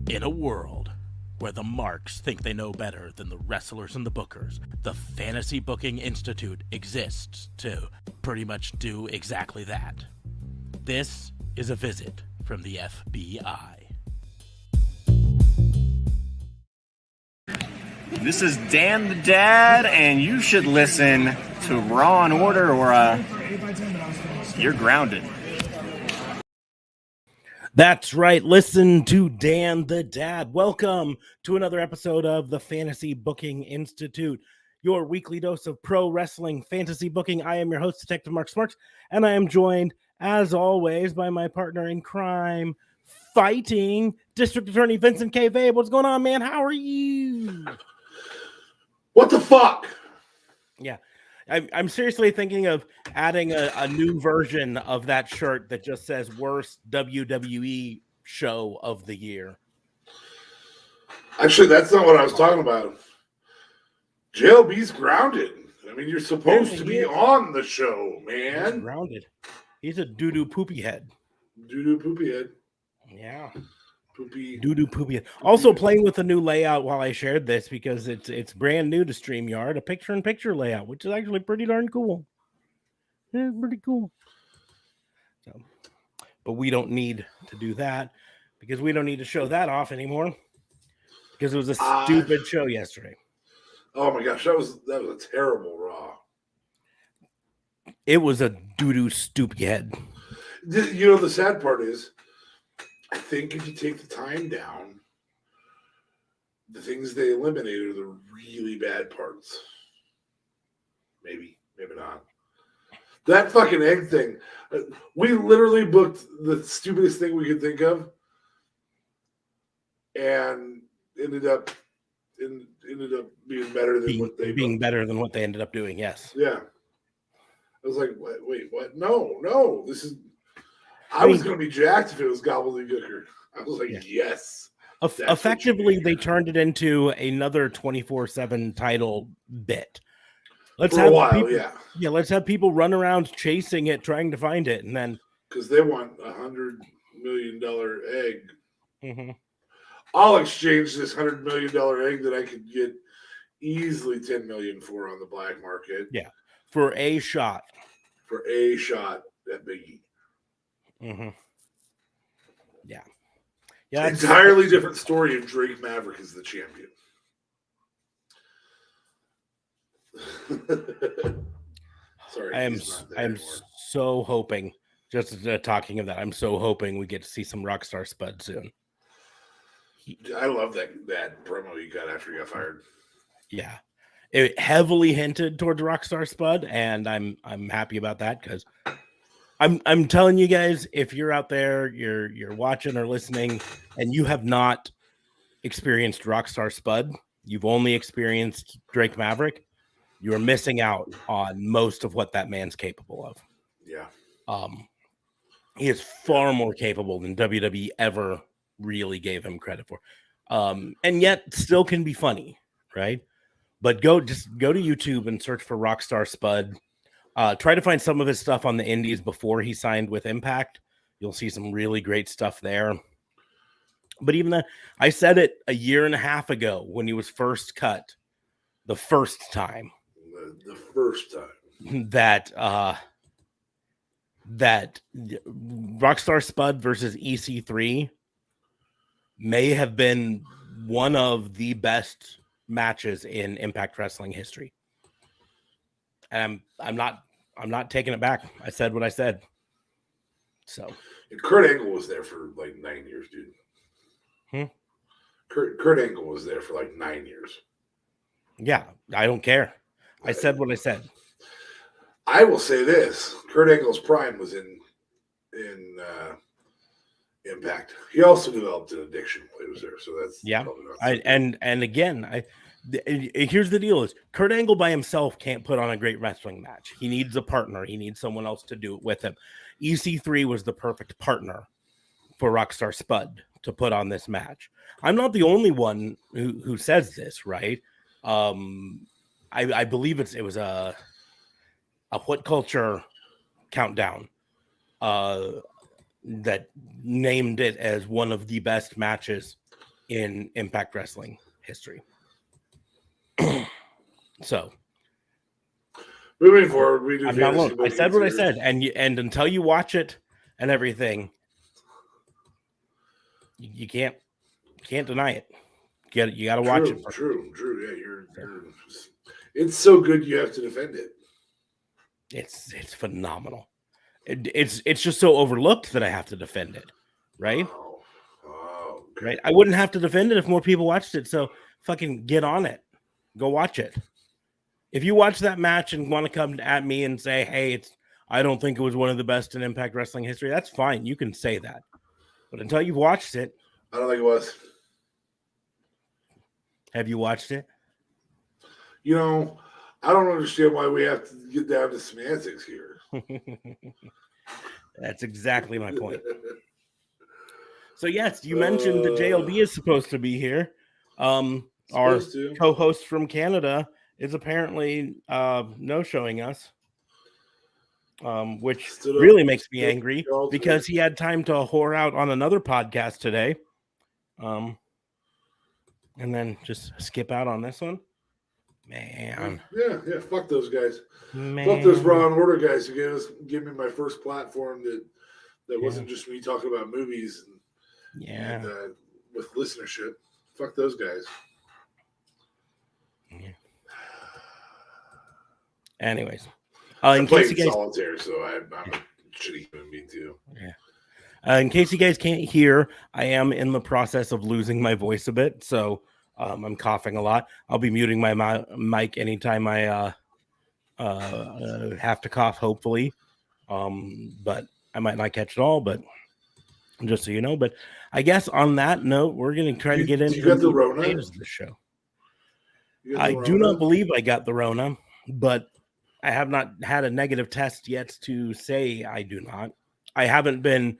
In a world where the marks think they know better than the wrestlers and the bookers, the Fantasy Booking Institute exists to pretty much do exactly that. This is a visit from the FBI. This is Dan the Dad, and you should listen to Raw and Order or you're grounded. That's right. Listen to Dan the Dad. Welcome to another episode of the Fantasy Booking Institute, your weekly dose of pro wrestling fantasy booking. I am your host, Detective Mark Smarks, and I am joined, as always, by my partner in crime, fighting District Attorney Vincent K. Vabe. What's going on, man? How are you? What the fuck? Yeah. I'm seriously thinking of adding a new version of that shirt that just says worst WWE show of the year. Actually, that's not what I was talking about. JLB's grounded. I mean, you're supposed to be on the show, man. He's grounded. He's a doo-doo poopy head. Doo-doo poopy head. Yeah. Poopy. Doo-doo poopy head. Also playing with a new layout while I shared this because it's brand new to StreamYard, a picture-in-picture layout, which is actually pretty darn cool. It's pretty cool. So, but we don't need to do that because we don't need to show that off anymore because it was a stupid show yesterday. Oh my gosh, that was a terrible Raw. It was a doo-doo stupid head. You know, the sad part is, I think if you take the time down, the things they eliminated are the really bad parts. Maybe not. That fucking egg thing. We literally booked the stupidest thing we could think of, and ended up being better than better than what they ended up doing. Yes. Yeah. I was like, wait, what? No. This is. I was going to be jacked if it was gobbledygooker. I was like, yes. Effectively, they turned it into another 24/7 title bit. Let's have people run around chasing it, trying to find it, and then because they want $100 million egg. Mm-hmm. I'll exchange this $100 million egg that I could get easily $10 million for on the black market. Yeah, for a shot. For a shot at Biggie. Mm-hmm. Yeah. Entirely different story if Drake Maverick is the champion. Sorry, I am so hoping. Just talking of that, I'm so hoping we get to see some Rockstar Spud soon. I love that promo he got after he got fired. Yeah, it heavily hinted towards Rockstar Spud, and I'm happy about that because I'm telling you guys, if you're out there, you're watching or listening, and you have not experienced Rockstar Spud, you've only experienced Drake Maverick, you are missing out on most of what that man's capable of. Yeah. He is far more capable than WWE ever really gave him credit for. And yet still can be funny, right? But go to YouTube and search for Rockstar Spud. Try to find some of his stuff on the indies before he signed with Impact. You'll see some really great stuff there. But even that, I said it a year and a half ago when he was first cut, the first time that Rockstar Spud versus EC3 may have been one of the best matches in Impact Wrestling history. And I'm not taking it back. I said what I said. So Kurt Angle was there for like 9 years, dude. Kurt Angle was there for like 9 years. Yeah, I don't care. I said what I said. I will say this: Kurt Angle's prime was in Impact. He also developed an addiction while he was there, so that's here's the deal: is Kurt Angle by himself can't put on a great wrestling match. He needs a partner. He needs someone else to do it with him. EC3 was the perfect partner for Rockstar Spud to put on this match. I'm not the only one who says this, right? I believe it was a What Culture countdown that named it as one of the best matches in Impact Wrestling history. So moving forward, we do. I'm not alone. I said what I said, and until you watch it and everything, you can't deny it. You got to watch it. True. Yeah, you're. It's so good you have to defend it. It's phenomenal. It's just so overlooked that I have to defend it, right? Oh, okay. Right. I wouldn't have to defend it if more people watched it. So fucking get on it. Go watch it. If you watch that match and want to come at me and say, "Hey, I don't think it was one of the best in Impact Wrestling history," that's fine. You can say that. But until you've watched it, I don't think it was. have you watched it? You know, I don't understand why we have to get down to semantics here. That's exactly my point. So yes, you mentioned that JLB is supposed to be here. Our co-host from Canada is apparently no-showing us, which really makes me angry because he had time to whore out on another podcast today, and then just skip out on this one. Man. Yeah. Fuck those guys. Man. Fuck those Raw and Order guys who give me my first platform that wasn't just me talking about movies and with listenership. Fuck those guys. Yeah. Anyways, in case you guys solitaire, so I'm a shitty human being too. Yeah. In case you guys can't hear, I am in the process of losing my voice a bit, so I'm coughing a lot. I'll be muting my mic anytime I have to cough, hopefully. But I might not catch it all, but just so you know. But I guess on that note, we're going to try to get into the Rona of the show. I do not believe I got the Rona, but I have not had a negative test yet to say I do not. I haven't been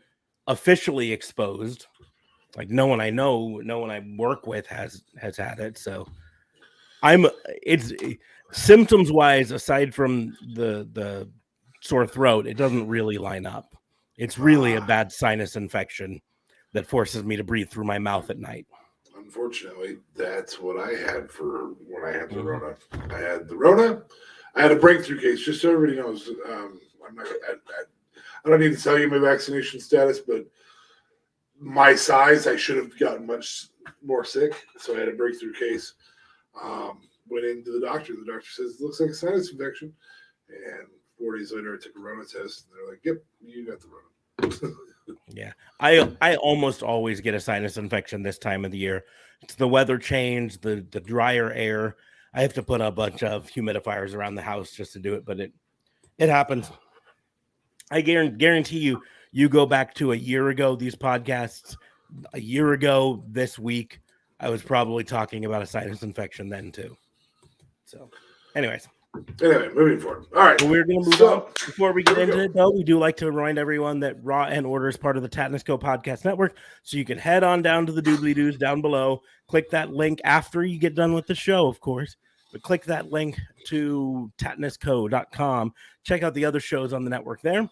officially exposed. Like no one I know, no one I work with has had it. So it's symptoms wise, aside from the sore throat, it doesn't really line up. It's really a bad sinus infection that forces me to breathe through my mouth at night. Unfortunately, that's what I had for when I had the Rona. I had the Rona. I had a breakthrough case, just so everybody knows. I don't need to tell you my vaccination status, but my size, I should have gotten much more sick. So I had a breakthrough case. Went into the doctor. The doctor says, it looks like a sinus infection. And 4 days later, I took a Rona test. And they're like, yep, you got the Rona. Yeah. I almost always get a sinus infection this time of the year. It's the weather change, the drier air. I have to put a bunch of humidifiers around the house just to do it, but it happens. I guarantee you go back to a year ago, these podcasts, a year ago this week, I was probably talking about a sinus infection then too. So, anyway, moving forward. All right. Well, we're going to move on. Before we get into it, though, we do like to remind everyone that Raw and Order is part of the Tatnisco Podcast Network. So you can head on down to the doobly-doos down below. Click that link after you get done with the show, of course. But click that link to tatnisco.com. Check out the other shows on the network there.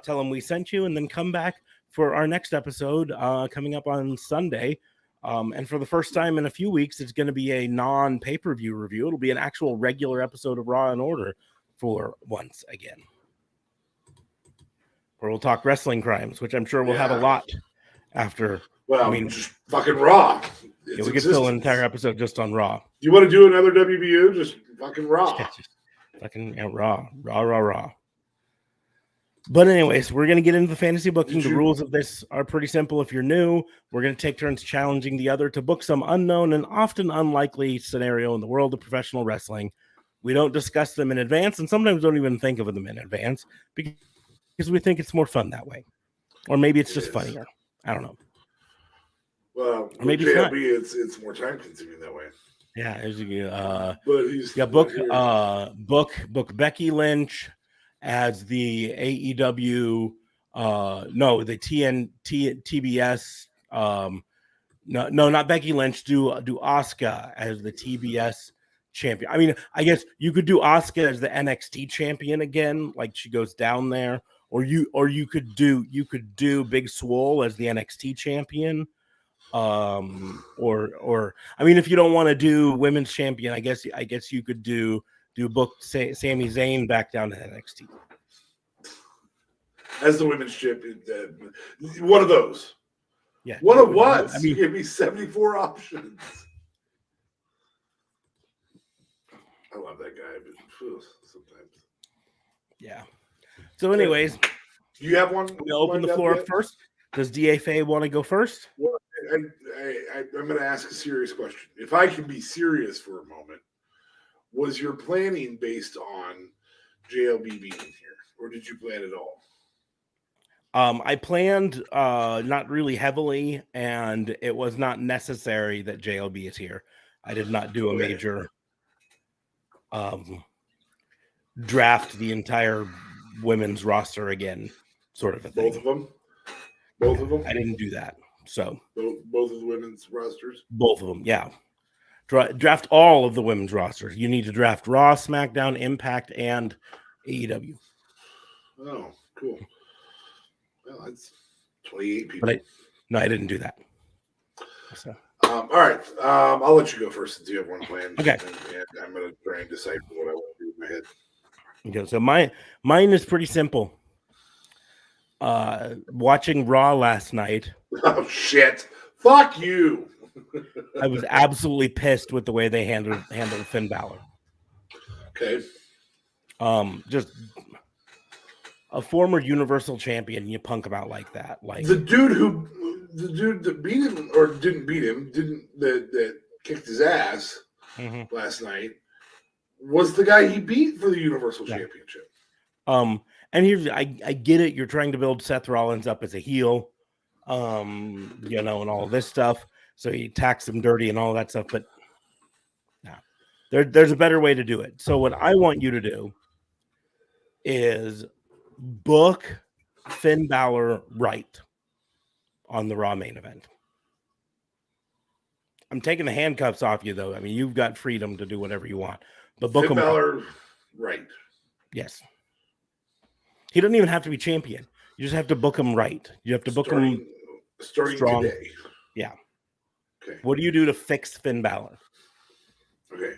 Tell them we sent you, and then come back for our next episode coming up on Sunday. And for the first time in a few weeks, it's going to be a non-pay-per-view review. It'll be an actual regular episode of Raw and Order for once again. Where we'll talk wrestling crimes, which I'm sure we'll have a lot after. Well, just fucking Raw. Yeah, we could fill an entire episode just on Raw. You want to do another WBU? Just fucking Raw. Yeah, just fucking Raw. But anyways, we're going to get into the fantasy booking. The rules of this are pretty simple. If you're new, we're going to take turns challenging the other to book some unknown and often unlikely scenario in the world of professional wrestling. We don't discuss them in advance, and sometimes don't even think of them in advance because we think it's more fun that way. Or maybe it's just funnier. I don't know. Well, or maybe it's more time consuming that way. Yeah, as you but he's book Becky Lynch as the AEW, the TBS, no, not Becky Lynch. Do Asuka as the TBS champion. I mean, I guess you could do Asuka as the NXT champion again, like she goes down there, or you could do Big Swole as the NXT champion. Or I mean, if you don't want to do women's champion, I guess you could do book Sami Zayn back down to NXT as the women's champion. One of those. Yeah, What it was. I mean, give me 74 options. I love that guy, but sometimes. Yeah. So, anyways, do you have one? We'll open the floor up first. Does DFA want to go first? Well, I'm going to ask a serious question. If I can be serious for a moment, was your planning based on JLB being here, or did you plan it all? I planned not really heavily, and it was not necessary that JLB is here. I did not do a major draft the entire women's roster again, sort of a thing. Both of them? Both of them? I didn't do that. So both of the women's rosters? Both of them, yeah. Draft all of the women's rosters. You need to draft Raw, SmackDown, Impact, and AEW. Oh, cool. Well, that's 28 people. But I didn't do that. So. All right. I'll let you go first since you have one plan. Okay. And I'm going to try and decipher what I want to do in my head. Okay, so mine is pretty simple. Watching Raw last night. Oh, shit. Fuck you. I was absolutely pissed with the way they handled Finn Balor. Okay. Just a former Universal Champion, you punk him out like that. Like the dude that beat him or didn't beat him, that kicked his ass last night was the guy he beat for the Universal Championship. And here's I get it. You're trying to build Seth Rollins up as a heel, and all this stuff. So he attacks him dirty and all that stuff. But no, there's a better way to do it. So what I want you to do is book Finn Balor right on the Raw main event. I'm taking the handcuffs off you, though. I mean, you've got freedom to do whatever you want. But book Finn him Balor right. Yes. He doesn't even have to be champion. You just have to book him right. You have to book him starting strong. Today. Yeah. Okay. What do you do to fix Finn Balor? Okay.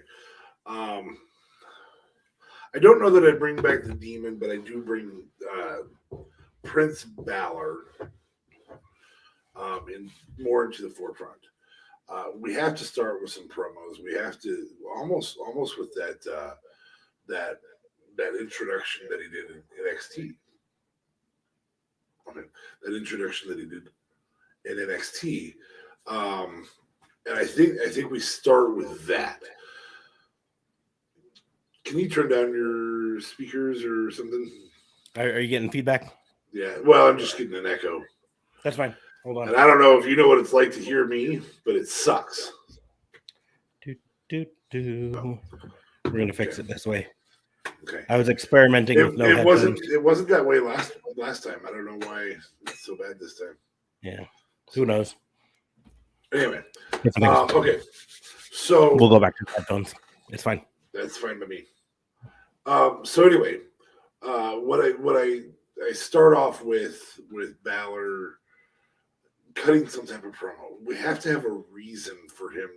I don't know that I bring back the Demon, but I do bring Prince Balor more into the forefront. We have to start with some promos. We have to almost with that introduction that he did in NXT. That introduction that he did in NXT. And I think we start with that. Can you turn down your speakers or something? Are you getting feedback? Yeah. Well, I'm just getting an echo. That's fine. Hold on. And I don't know if you know what it's like to hear me, but it sucks. We're gonna fix it this way. Okay. I was experimenting with no headphones. It wasn't that way last time. I don't know why it's so bad this time. Yeah. Who knows? Anyway. Okay. So we'll go back to headphones. It's fine. That's fine by me. So anyway, what I start off with Balor cutting some type of promo. We have to have a reason for him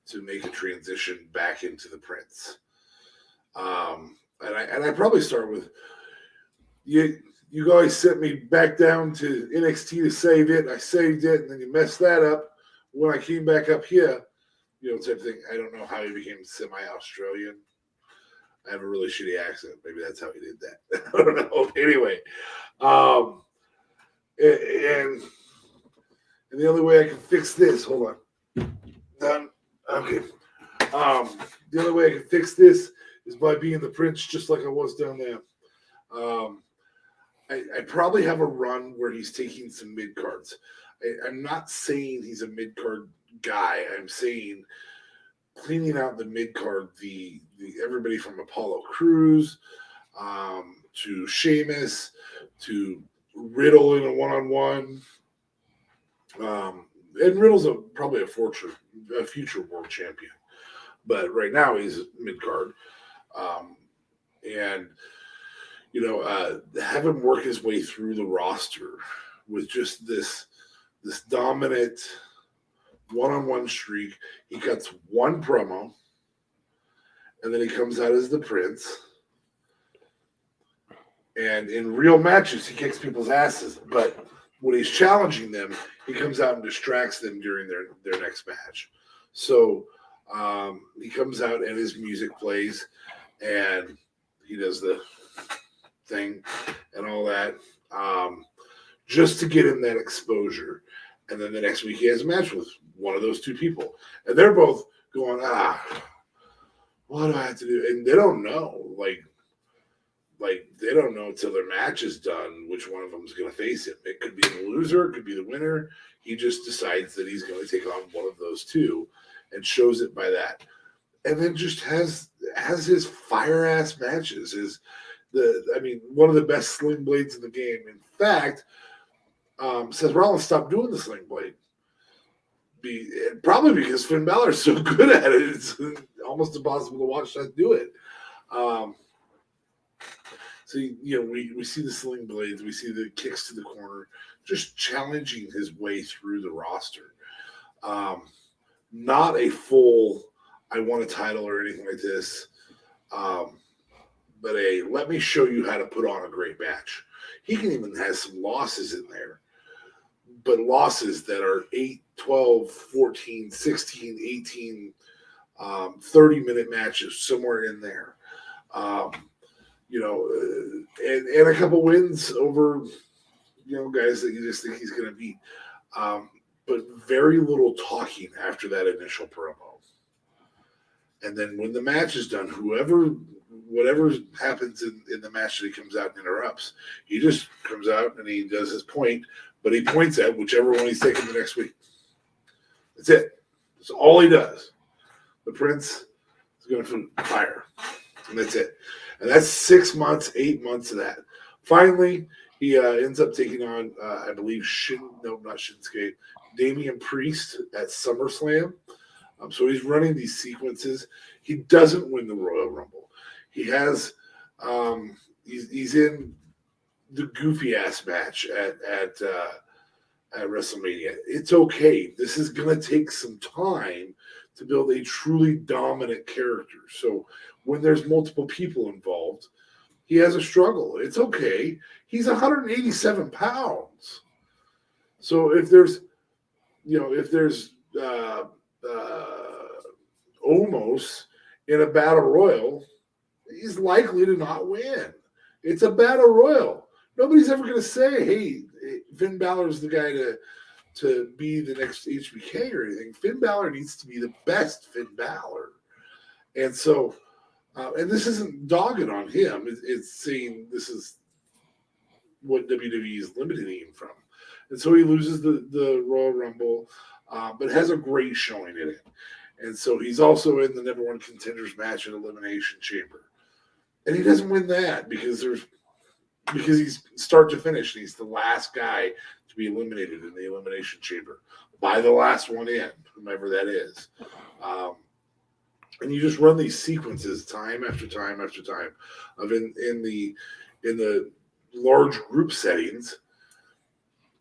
to make a transition back into the Prince. And I probably start with you guys sent me back down to NXT to save it. I saved it, and then you messed that up. When I came back up here, type of thing. I don't know how he became semi-Australian. I have a really shitty accent. Maybe that's how he did that. I don't know. Anyway, and the only way I can fix this, hold on. Done. Okay. The only way I can fix this is by being the Prince, just like I was down there. I probably have a run where he's taking some mid cards. I'm not saying he's a mid card guy. I'm saying cleaning out the mid card, the everybody from Apollo Crews to Sheamus to Riddle in a one-on-one. And Riddle's probably a future world champion, but right now he's mid card. And have him work his way through the roster with just this dominant one-on-one streak. He cuts one promo, and then he comes out as the Prince. And in real matches, he kicks people's asses. But when he's challenging them, he comes out and distracts them during their next match. So he comes out and his music plays, and he does the thing and all that, just to get him that exposure. And then the next week he has a match with one of those two people. And they're both going, what do I have to do? And they don't know. Like they don't know until their match is done which one of them is going to face him. It could be the loser, it could be the winner. He just decides that he's going to take on one of those two and shows it by that. And then just has his fire ass matches. One of the best sling blades in the game. In fact, Seth Rollins stopped doing the sling blade. Probably because Finn Balor's so good at it. It's almost impossible to watch Seth do it. So, we see the sling blades, we see the kicks to the corner, just challenging his way through the roster. Not a full, I want a title or anything like this, but let me show you how to put on a great match. He can even have some losses in there, but losses that are 8, 12, 14, 16, 18, 30-minute matches, somewhere in there. And a couple wins over, guys that you just think he's going to beat. But very little talking after that initial promo. And then when the match is done, whatever happens in the match that he comes out and interrupts, he just comes out and he does his point, but he points at whichever one he's taking the next week. That's it. That's all he does. The Prince is going to fire. And that's it. And that's 6 months, 8 months of that. Finally, he ends up taking on, I believe, not Shinsuke, Damien Priest at SummerSlam. So he's running these sequences. He doesn't win the Royal Rumble. He has, he's in the goofy ass match at WrestleMania. It's okay. This is going to take some time to build a truly dominant character. So when there's multiple people involved, he has a struggle. It's okay. He's 187 pounds. So if there's Omos in a battle royal, he's likely to not win. It's a battle royal. Nobody's ever going to say, hey, Finn Balor's the guy to be the next HBK or anything. Finn Balor needs to be the best Finn Balor. And so, and this isn't dogging on him. It's saying this is what WWE is limiting him from. And so he loses the Royal Rumble, but has a great showing in it. And so he's also in the number one contenders match at Elimination Chamber. And he doesn't win that because he's start to finish. And he's the last guy to be eliminated in the Elimination Chamber by the last one in, whomever that is. And you just run these sequences time after time after time of in the large group settings.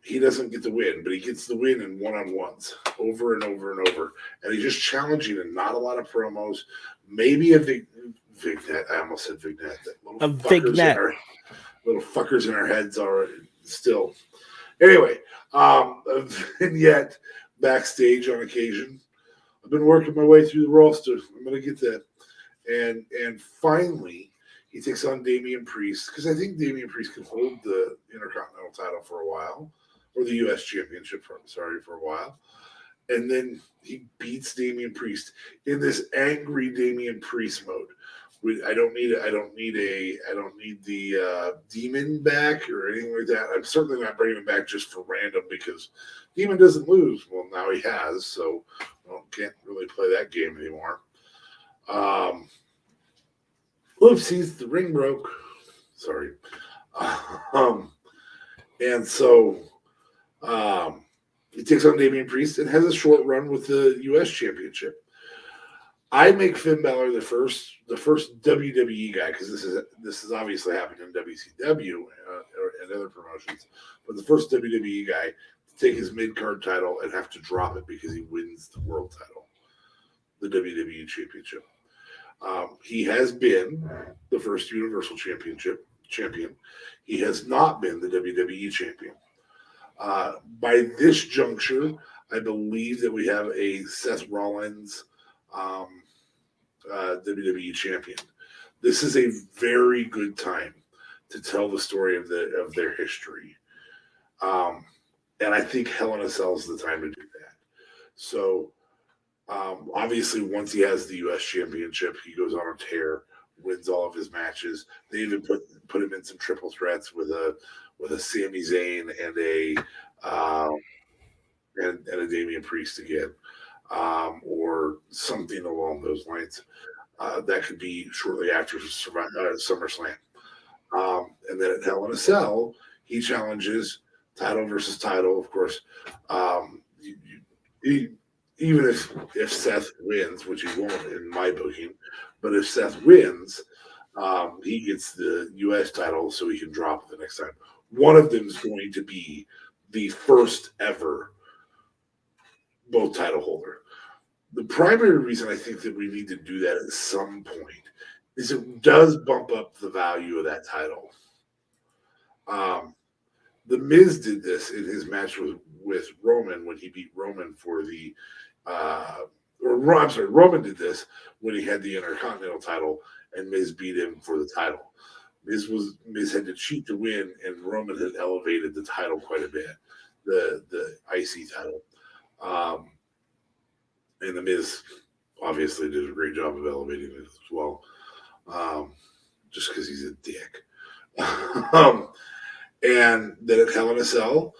He doesn't get the win, but he gets the win in one-on-ones over and over and over. And he's just challenging and not a lot of promos. Maybe a Vignet. I almost said Vignet. Little fuckers in our heads are still. Anyway, and yet backstage on occasion, I've been working my way through the roster. I'm going to get that. And finally, he takes on Damien Priest, because I think Damien Priest can hold the Intercontinental title for a while, or the U.S. Championship, for a while. And then he beats Damien Priest in this angry Damien Priest mode. I don't need the Demon back or anything like that. I'm certainly not bringing him back just for random, because Demon doesn't lose. Well, now he has, so can't really play that game anymore. Oopsies, the ring broke. Sorry. And so he takes on Damien Priest and has a short run with the U.S. Championship. I make Finn Balor the first WWE guy, because this has obviously happened in WCW and other promotions, but the first WWE guy take his mid-card title and have to drop it because he wins the world title, the WWE Championship. He has been the first Universal champion. He has not been the WWE champion. By this juncture, I believe that we have a Seth Rollins WWE champion. This is a very good time to tell the story of their history. And I think Hell in a Cell is the time to do that. So, obviously, once he has the U.S. Championship, he goes on a tear, wins all of his matches. They even put him in some triple threats with a Sami Zayn and a Damien Priest again, or something along those lines. That could be shortly after SummerSlam. And then at Hell in a Cell, he challenges title versus title, of course. Even if Seth wins, which he won't in my booking, but if Seth wins, he gets the U.S. title so he can drop it the next time. One of them is going to be the first ever both title holder. The primary reason I think that we need to do that at some point is it does bump up the value of that title. The Miz did this in his match with Roman when he beat Roman for the Roman did this when he had the Intercontinental title and Miz beat him for the title. Miz had to cheat to win, and Roman had elevated the title quite a bit, the IC title. And the Miz obviously did a great job of elevating it as well, just because he's a dick. And then at Hell in a Cell,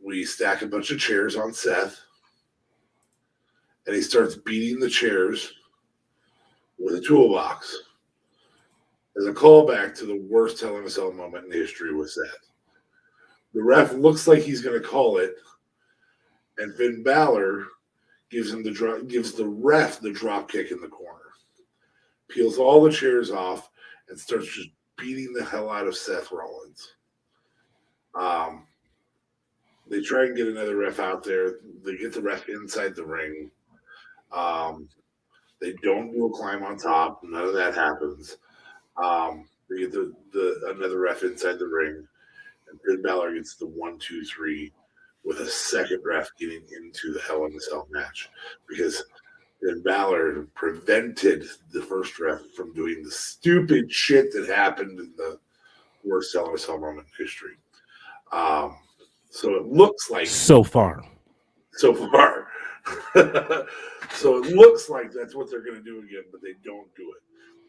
we stack a bunch of chairs on Seth, and he starts beating the chairs with a toolbox as a callback to the worst Hell in a Cell moment in history with Seth. The ref looks like he's going to call it, and Finn Balor gives the ref the drop kick in the corner, peels all the chairs off, and starts just beating the hell out of Seth Rollins. They try and get another ref out there. They get the ref inside the ring. They don't do a climb on top. None of that happens. They get another ref inside the ring, and Finn Balor gets the 1, 2, 3 with a second ref getting into the Hell in a Cell match because Finn Balor prevented the first ref from doing the stupid shit that happened in the worst Hell in a Cell moment in history. So it looks like so far. So it looks like that's what they're going to do again, but they don't do it.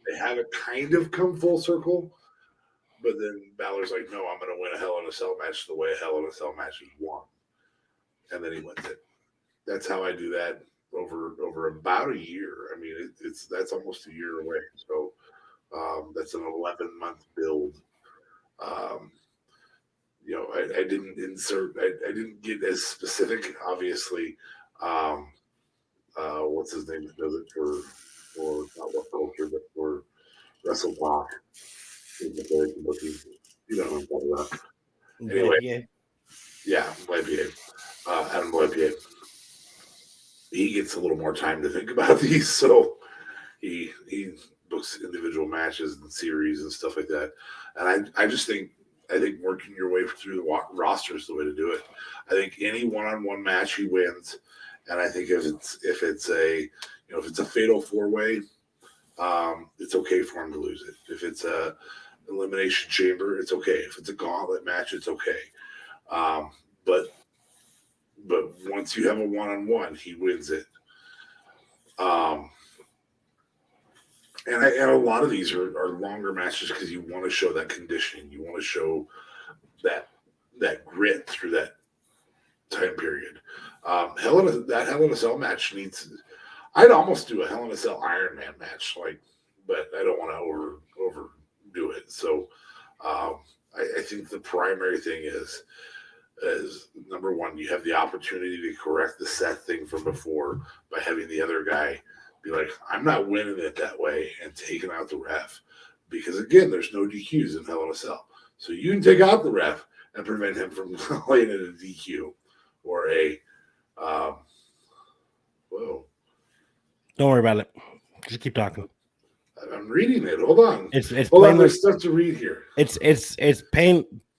They have it kind of come full circle, but then Balor's like, no, I'm going to win a Hell in a Cell match the way a Hell in a Cell match is won. And then he wins it. That's how I do that over about a year. I mean, that's almost a year away. So that's an 11-month build. I didn't insert. I didn't get as specific. Obviously, what's his name that does it for not What Culture, but for Wrestle Talk. You know what I'm talking about. Anyway, yeah, Lepier. Adam Lepier. He gets a little more time to think about these, so he books individual matches and series and stuff like that. And I think working your way through the roster is the way to do it. I think any one-on-one match he wins, and I think if it's a fatal 4-way, it's okay for him to lose it. If it's a elimination chamber, it's okay. If it's a gauntlet match, it's okay. But once you have a one-on-one, he wins it. And a lot of these are longer matches because you want to show that conditioning. You want to show that grit through that time period. Hell in a Cell match needs. I'd almost do a Hell in a Cell Iron Man match, but I don't want to overdo it. So I think the primary thing is number one, you have the opportunity to correct the Seth thing from before by having the other guy be like, I'm not winning it that way, and taking out the ref. Because again, there's no DQs in Hell in a Cell. So you can take out the ref and prevent him from laying in a DQ or a whoa. Don't worry about it. Just keep talking. I'm reading it. Hold on. It's Hold on. There's stuff to read here. It's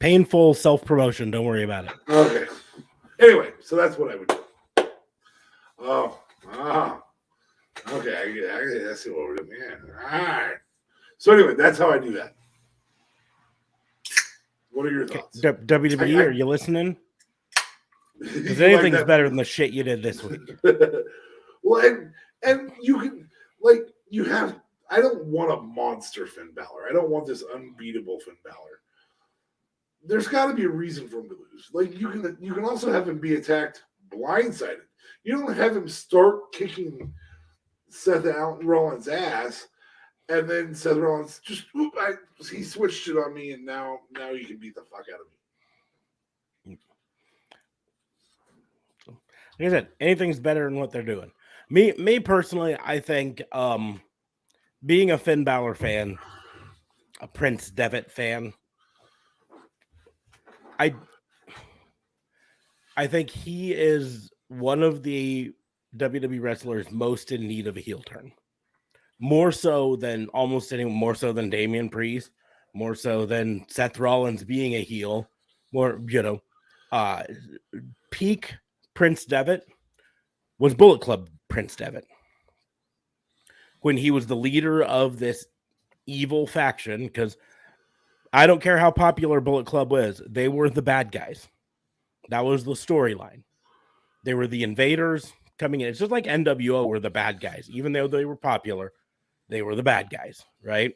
painful self-promotion. Don't worry about it. Okay. Anyway, so that's what I would do. Okay. I see what we're doing. Yeah. All right. So anyway, that's how I do that. What are your thoughts? WWE, are you listening? Because anything's like better than the shit you did this week. Well, and you can you have. I don't want a monster Finn Balor. I don't want this unbeatable Finn Balor. There's got to be a reason for him to lose. Like you can also have him be attacked blindsided. You don't have him start kicking Seth Rollins' ass, and then Seth Rollins just he switched it on me, and now you can beat the fuck out of me. Like I said, anything's better than what they're doing. Me personally, I think being a Finn Balor fan, a Prince Devitt fan, I think he is one of the WWE wrestlers most in need of a heel turn. More so than more so than Damien Priest, more so than Seth Rollins being a heel, peak Prince Devitt was Bullet Club Prince Devitt. When he was the leader of this evil faction, because I don't care how popular Bullet Club was, they were the bad guys. That was the storyline. They were the invaders coming in. It's just like NWO were the bad guys. Even though they were popular, they were the bad guys, right?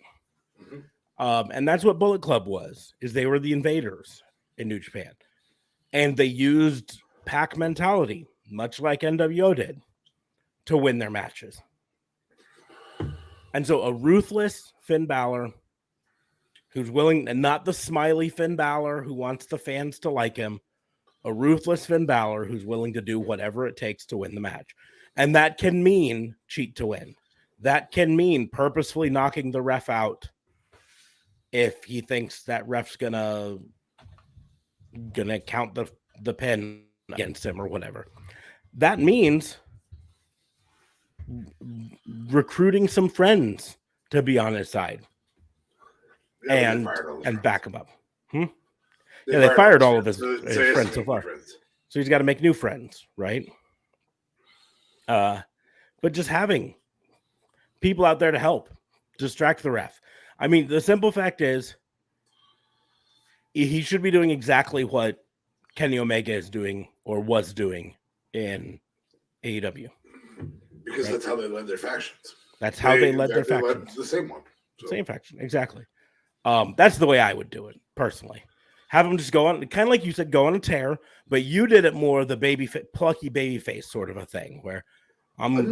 Mm-hmm. And that's what Bullet Club was, is they were the invaders in New Japan. And they used pack mentality, much like NWO did, to win their matches. And so a ruthless Finn Balor who's willing, and not the smiley Finn Balor who wants the fans to like him, a ruthless Finn Balor who's willing to do whatever it takes to win the match. And that can mean cheat to win. That can mean purposefully knocking the ref out if he thinks that ref's gonna count the pin against him or whatever. That means recruiting some friends to be on his side and back him up. They fired all of his friends so far. So he's got to make new friends, right? But just having people out there to help distract the ref. I mean, the simple fact is he should be doing exactly what Kenny Omega is doing or was doing in AEW. Because that's how they led their factions. That's how they led their factions. The same one. So. Same faction, exactly. That's the way I would do it, personally. Have them just go on, kind of like you said, go on a tear, but you did it more the plucky baby face sort of a thing, where I want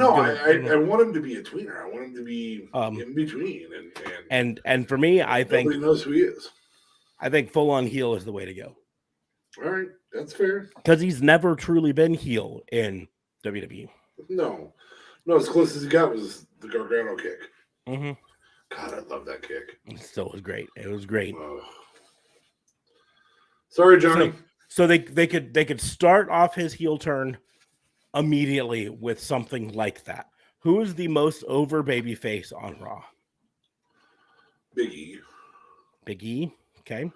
him to be a tweener. I want him to be in between. And for me, I think nobody knows who he is. I think full on heel is the way to go. All right, that's fair. Because he's never truly been heel in WWE. No, as close as he got was the Gargano kick. Mm-hmm. God, I love that kick. It still was great. It was great. Sorry, Johnny. So they could start off his heel turn immediately with something like that. Who is the most over baby face on Raw? Big E. Big E. Okay.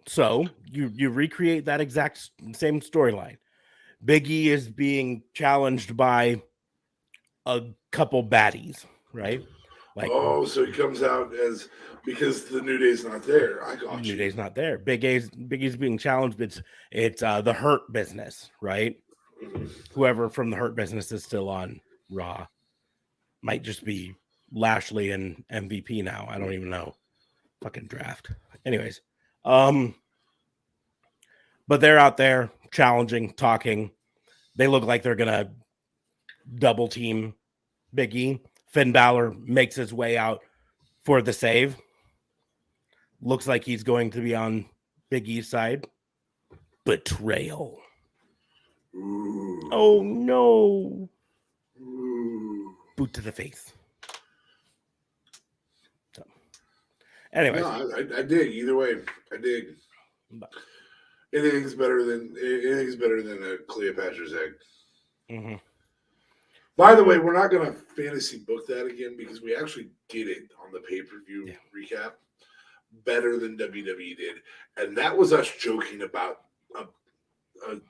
So you recreate that exact same storyline. Big E is being challenged by a couple baddies, right? So he comes out as because the New Day's not there. I got you. New Day's not there. Big E's being challenged. It's the Hurt Business, right? Mm-hmm. Whoever from the Hurt Business is still on Raw. Might just be Lashley and MVP now. I don't even know. Fucking draft. Anyways, but they're out there challenging, talking. They look like they're gonna double team Big E. Finn Balor makes his way out for the save. Looks like he's going to be on Big E's side. Betrayal. Ooh. Oh no. Ooh. Boot to the face. So. Anyways, No, I dig either way. I dig. but, Anything's better than a Cleopatra's egg. mm-hmm. By the way, we're not going to fantasy book that again because we actually did it on the pay-per-view recap better than WWE did. And that was us joking about a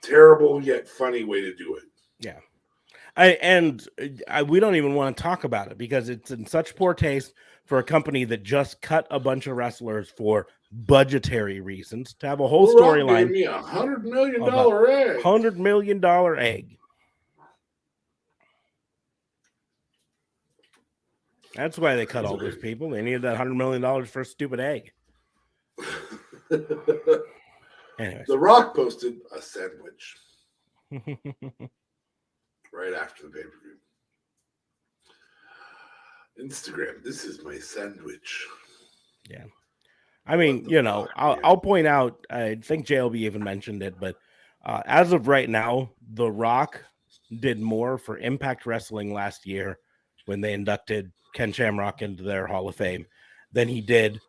terrible yet funny way to do it. Yeah. We don't even want to talk about it because it's in such poor taste for a company that just cut a bunch of wrestlers for budgetary reasons to have a whole storyline. Gave me $100 million egg. $100 million egg. That's why they cut all those people. They needed that $100 million for a stupid egg. Anyways. The Rock posted a sandwich right after the pay-per-view. Instagram, this is my sandwich. Yeah. I mean, I'll point out, I think JLB even mentioned it, but as of right now, The Rock did more for Impact Wrestling last year when they inducted Ken Shamrock into their Hall of Fame than he did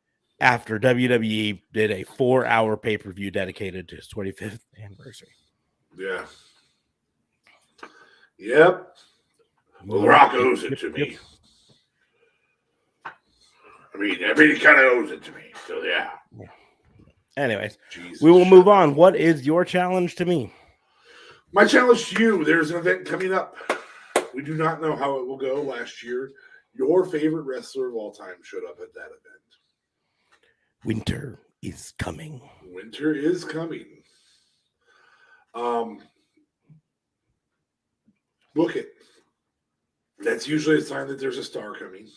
after WWE did a 4-hour pay-per-view dedicated to his 25th anniversary. Yeah. Yep. Well, The Rock owes it to me. I mean, everybody kind of owes it to me. So, yeah. Anyways, we will move on. What is your challenge to me? My challenge to you, there's an event coming up. We do not know how it will go. Last year, your favorite wrestler of all time showed up at that event. Winter is coming. Winter is coming. Book it. That's usually a sign that there's a star coming.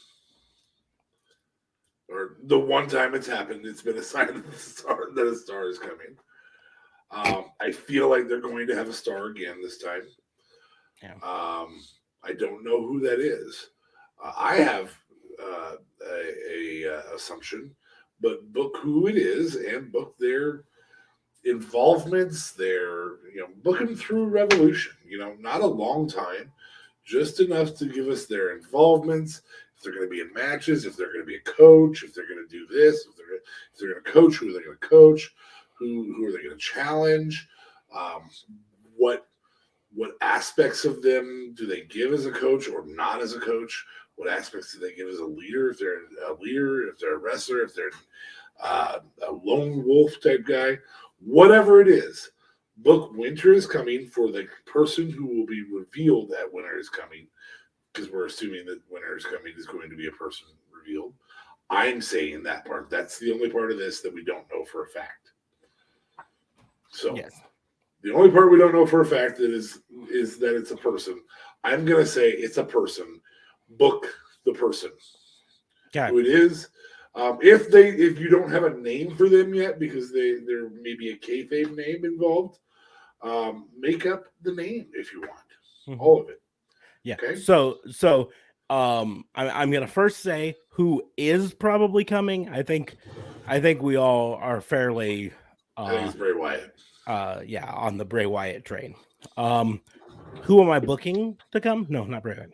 Or the one time it's happened, it's been a sign that a star is coming. I feel like they're going to have a star again this time. Yeah. I don't know who that is. I have a assumption, but book who it is and book their involvements. Book them through Revolution. Not a long time, just enough to give us their involvements. If they're going to be in matches, if they're going to be a coach, if they're going to do this, if they're going to coach, who are they going to coach? Who are they going to challenge? What aspects of them do they give as a coach or not as a coach? What aspects do they give as a leader? If they're a leader, if they're a wrestler, if they're a lone wolf type guy, whatever it is, book Winter is Coming for the person who will be revealed that Winter is Coming, because we're assuming that Winter is Coming is going to be a person revealed. I'm saying that part. That's the only part of this that we don't know for a fact. So yes. The only part we don't know for a fact that is that it's a person. I'm going to say it's a person. Book the person. Okay. Who it is. If you don't have a name for them yet, because there may be a kayfabe name involved, make up the name if you want. Mm-hmm. All of it. Yeah. Okay. So I'm gonna first say who is probably coming. I think we all are fairly. I think it's Bray Wyatt. On the Bray Wyatt train. Who am I booking to come? No, not Bray Wyatt.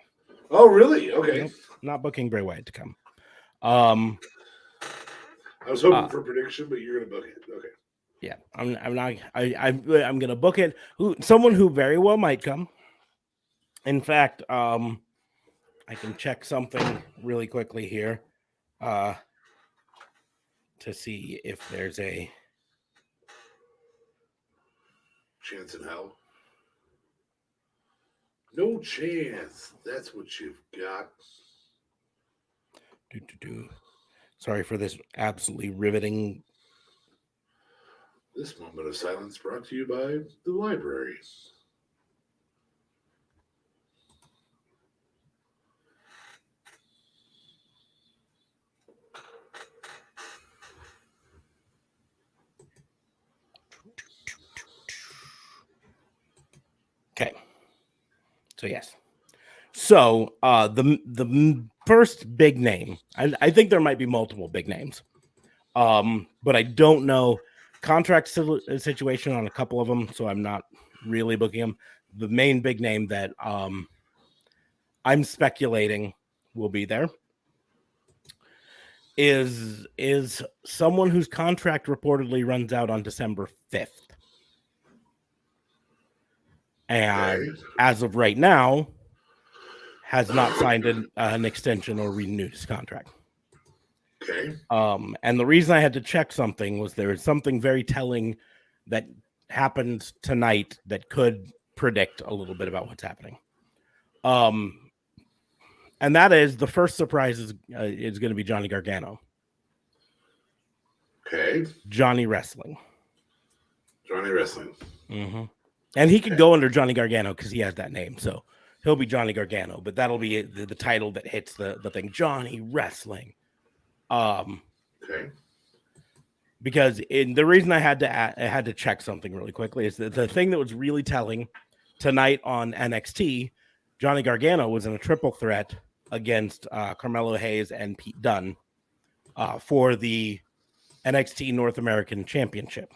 Oh, really? Okay. Nope, not booking Bray Wyatt to come. I was hoping for a prediction, but you're gonna book it. Okay. Yeah, I'm not. I'm gonna book it. Someone who very well might come. In fact, I can check something really quickly here, to see if there's a chance in hell. No chance. That's what you've got. Sorry for this absolutely riveting. This moment of silence brought to you by the library. Okay. So yes. So the first big name, I think there might be multiple big names, but I don't know contract situation on a couple of them, so I'm not really booking them. The main big name that I'm speculating will be there is someone whose contract reportedly runs out on December 5th. And as of right now, has not signed an extension or renewed his contract. Okay. And the reason I had to check something was there is something very telling that happened tonight that could predict a little bit about what's happening. And that is the first surprise is going to be Johnny Gargano. Okay. Johnny Wrestling. Mm-hmm. And he could go under Johnny Gargano because he has that name. So he'll be Johnny Gargano, but that'll be the title that hits the thing. Johnny Wrestling. Okay. Because the reason I had to check something really quickly is that the thing that was really telling tonight on NXT, Johnny Gargano was in a triple threat against Carmelo Hayes and Pete Dunne for the NXT North American Championship.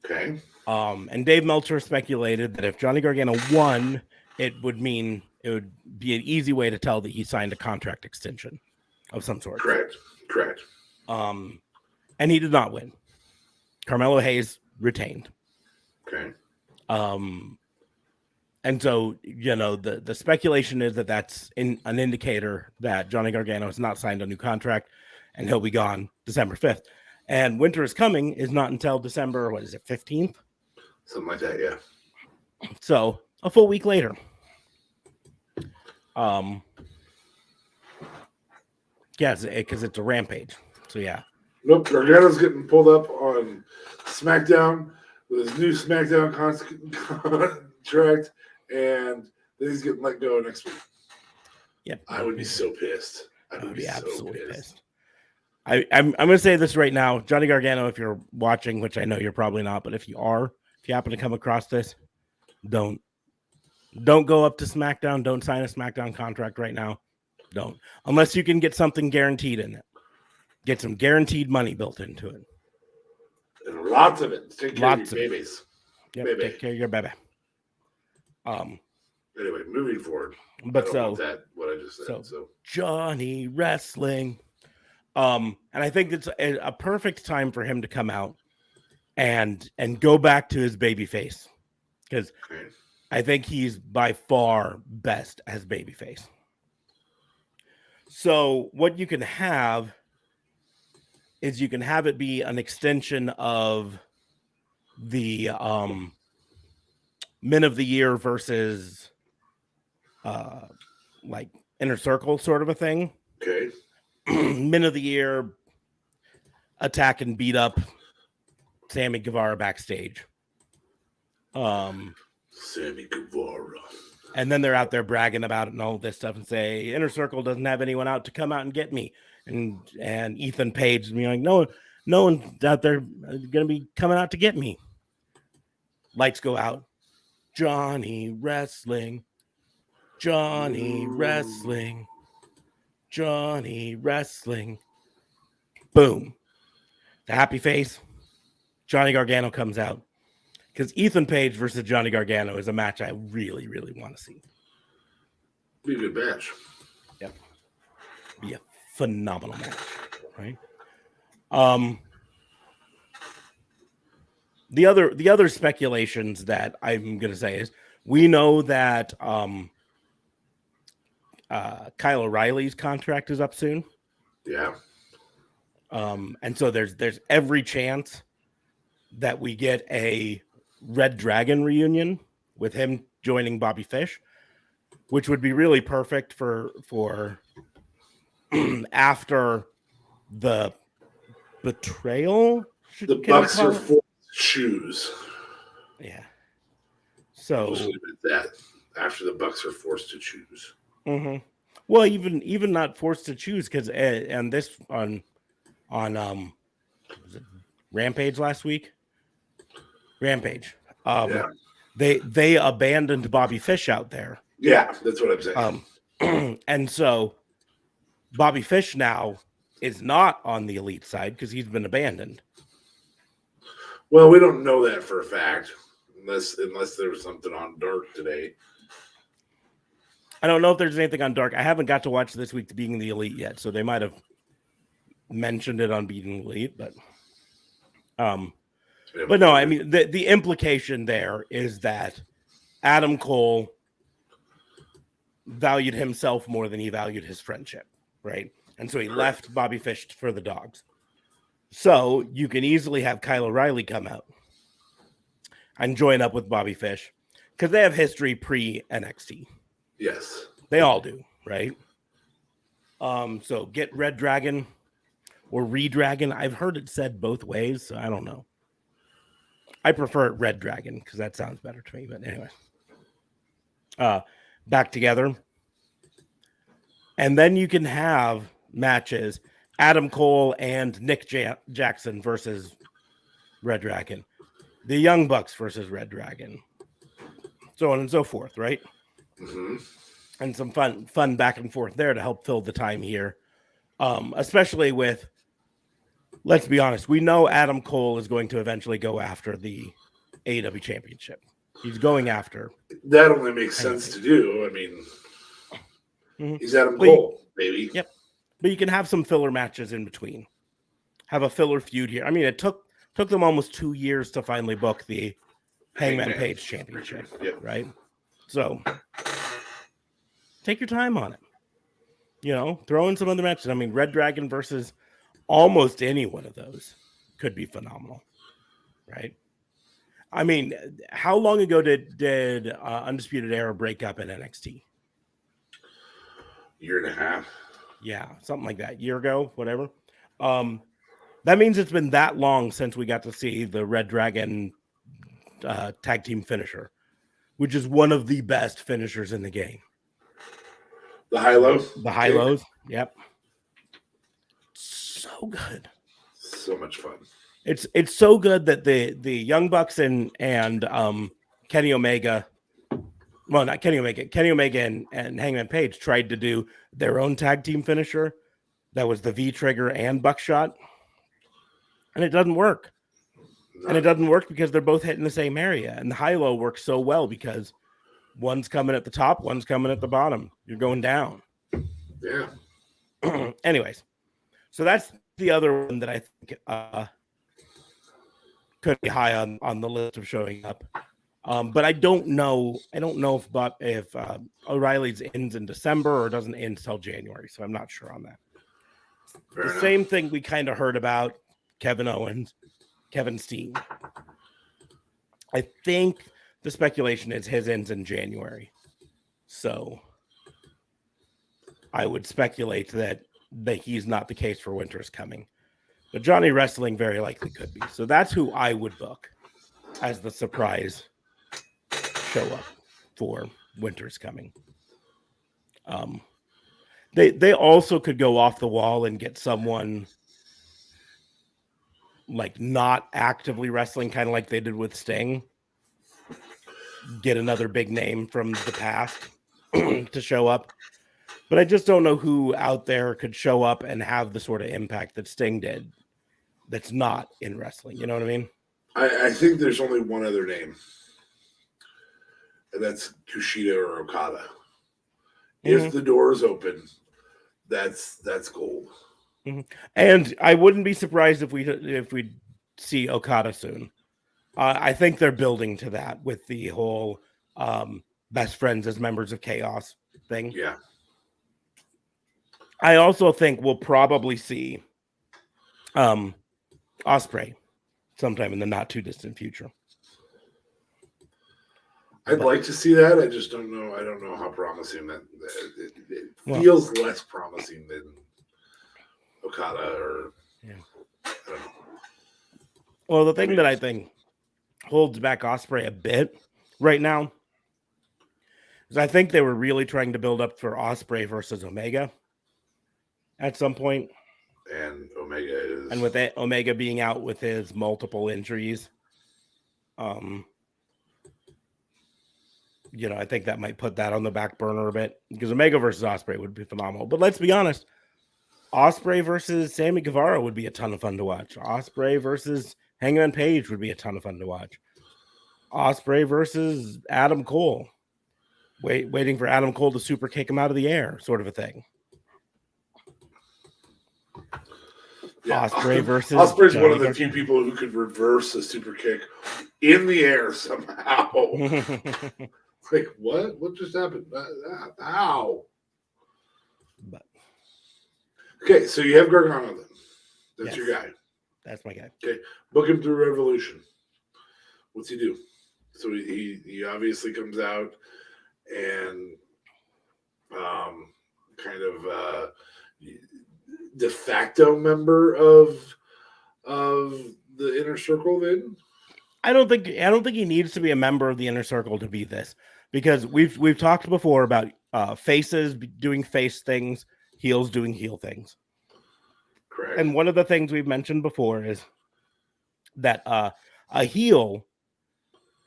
Okay. And Dave Meltzer speculated that if Johnny Gargano won, it would be an easy way to tell that he signed a contract extension of some sort. Correct. And he did not win. Carmelo Hayes retained. Okay. And so, the speculation is that that's an indicator that Johnny Gargano has not signed a new contract and he'll be gone December 5th. And Winter is Coming is not until December, 15th? Something like that, yeah. So, a full week later. Yeah, because it's a Rampage. So, yeah. Nope, Gargano's getting pulled up on SmackDown with his new SmackDown contract, and then he's getting let go next week. Yep. I would be so pissed. I would be absolutely pissed. I'm going to say this right now. Johnny Gargano, if you're watching, which I know you're probably not, but if you happen to come across this, don't go up to SmackDown. Don't sign a SmackDown contract right now. Don't. Unless you can get something guaranteed in it. Get some guaranteed money built into it. And lots of it. Take care of your babies. Yep, baby. Take care of your baby. Anyway, moving forward. But what I just said. So Johnny Wrestling. And I think it's a perfect time for him to come out and go back to his babyface. Because I think he's by far best as babyface. So what you can have is you can have it be an extension of the Men of the Year versus like Inner Circle sort of a thing. Okay. Men of the Year attack and beat up Sammy Guevara backstage. Sammy Guevara. And then they're out there bragging about it and all this stuff and say, Inner Circle doesn't have anyone out to come out and get me. And Ethan Page being like, no one's out there going to be coming out to get me. Lights go out. Johnny Wrestling. Johnny Wrestling. Johnny Wrestling. Boom. The happy face. Johnny Gargano comes out. Because Ethan Page versus Johnny Gargano is a match I really, really want to see. Be a good match. Yep. Be a phenomenal match, right? The other speculations that I'm gonna say is we know that Kyle O'Reilly's contract is up soon. Yeah. And so there's every chance that we get a Red Dragon reunion with him joining Bobby Fish, which would be really perfect for after the betrayal. The Bucks are forced to choose. Yeah. So that after the Bucks are forced to choose. Mm-hmm. Well, even not forced to choose because and this on was it Rampage last week. Rampage. Yeah. They abandoned Bobby Fish out there. Yeah, that's what I'm saying. And so Bobby Fish now is not on the elite side because he's been abandoned. Well, we don't know that for a fact, unless there was something on Dark today. I don't know if there's anything on Dark. I haven't got to watch this week Being the Elite yet, so they might have mentioned it on Being the Elite, but no, I mean the implication there is that Adam Cole valued himself more than he valued his friendship, right? And so he left Bobby Fish for the dogs. So you can easily have Kyle O'Reilly come out and join up with Bobby Fish because they have history pre-NXT. Yes. They all do, right? So get Red Dragon or Redragon. I've heard it said both ways, so I don't know. I prefer Red Dragon because that sounds better to me. But anyway, back together. And then you can have matches, Adam Cole and Nick Jackson versus Red Dragon, the Young Bucks versus Red Dragon, so on and so forth, right? Mm-hmm. And some fun back and forth there to help fill the time here, especially with, let's be honest, we know Adam Cole is going to eventually go after the AEW Championship. He's going after. That only makes sense to do. I mean, he's Adam Cole, baby. Yep. But you can have some filler matches in between. Have a filler feud here. I mean, it took them almost 2 years to finally book the Hangman Page Championship, right? So take your time on it. You know, throw in some other matches. I mean, Red Dragon versus almost any one of those could be phenomenal, right? I mean, how long ago did Undisputed Era break up in NXT? Year and a half. Yeah, something like that. Year ago, whatever. That means it's been that long since we got to see the Red Dragon tag team finisher, which is one of the best finishers in the game. The high-low? The high-lows, yep. So good. So much fun. It's so good that the Young Bucks and Kenny Omega, well, not Kenny Omega and Hangman Page tried to do their own tag team finisher. That was the V-Trigger and Buckshot. And it doesn't work. No. And it doesn't work because they're both hitting the same area. And the high-low works so well because one's coming at the top, one's coming at the bottom. You're going down. Yeah. Anyways, so that's the other one that I think could be high on the list of showing up. But I don't know if O'Reilly's ends in December or doesn't end until January. So I'm not sure on that. Fair enough. Same thing we kind of heard about Kevin Owens, Kevin Steen. I think the speculation is his ends in January. So I would speculate that he's not the case for Winter's Coming. But Johnny Wrestling very likely could be. So that's who I would book as the surprise show up for Winter's Coming. They also could go off the wall and get someone like not actively wrestling, kind of like they did with Sting. Get another big name from the past to show up. But I just don't know who out there could show up and have the sort of impact that Sting did that's not in wrestling. You know what I mean? I think there's only one other name. And that's Kushida or Okada. If the door is open, that's gold. Mm-hmm. And I wouldn't be surprised if we see Okada soon. I think they're building to that with the whole best friends as members of Chaos thing. Yeah. I also think we'll probably see Ospreay sometime in the not too distant future. I'd like to see that. I just don't know. I don't know how promising that. It feels less promising than Okada or. Yeah. I don't know. Well, the thing that I think holds back Ospreay a bit right now is I think they were really trying to build up for Ospreay versus Omega at some point. And Omega is. And with Omega being out with his multiple injuries, I think that might put that on the back burner a bit because Omega versus Ospreay would be phenomenal. But let's be honest, Ospreay versus Sammy Guevara would be a ton of fun to watch. Ospreay versus Hangman Page would be a ton of fun to watch. Ospreay versus Adam Cole. waiting for Adam Cole to super kick him out of the air, sort of a thing. Yeah. Ospreay versus Ospreay's Johnny one of the Gargano. few people who could reverse a super kick in the air somehow. Like, what? What just happened? How? But okay, so you have Gargano then. That's your guy. That's my guy. Okay, book him through Revolution. What's he do? So he obviously comes out and kind of de facto member of the Inner Circle then? I don't think he needs to be a member of the Inner Circle to be this, because we've talked before about faces doing face things, heels doing heel things. Correct. And one of the things we've mentioned before is that a heel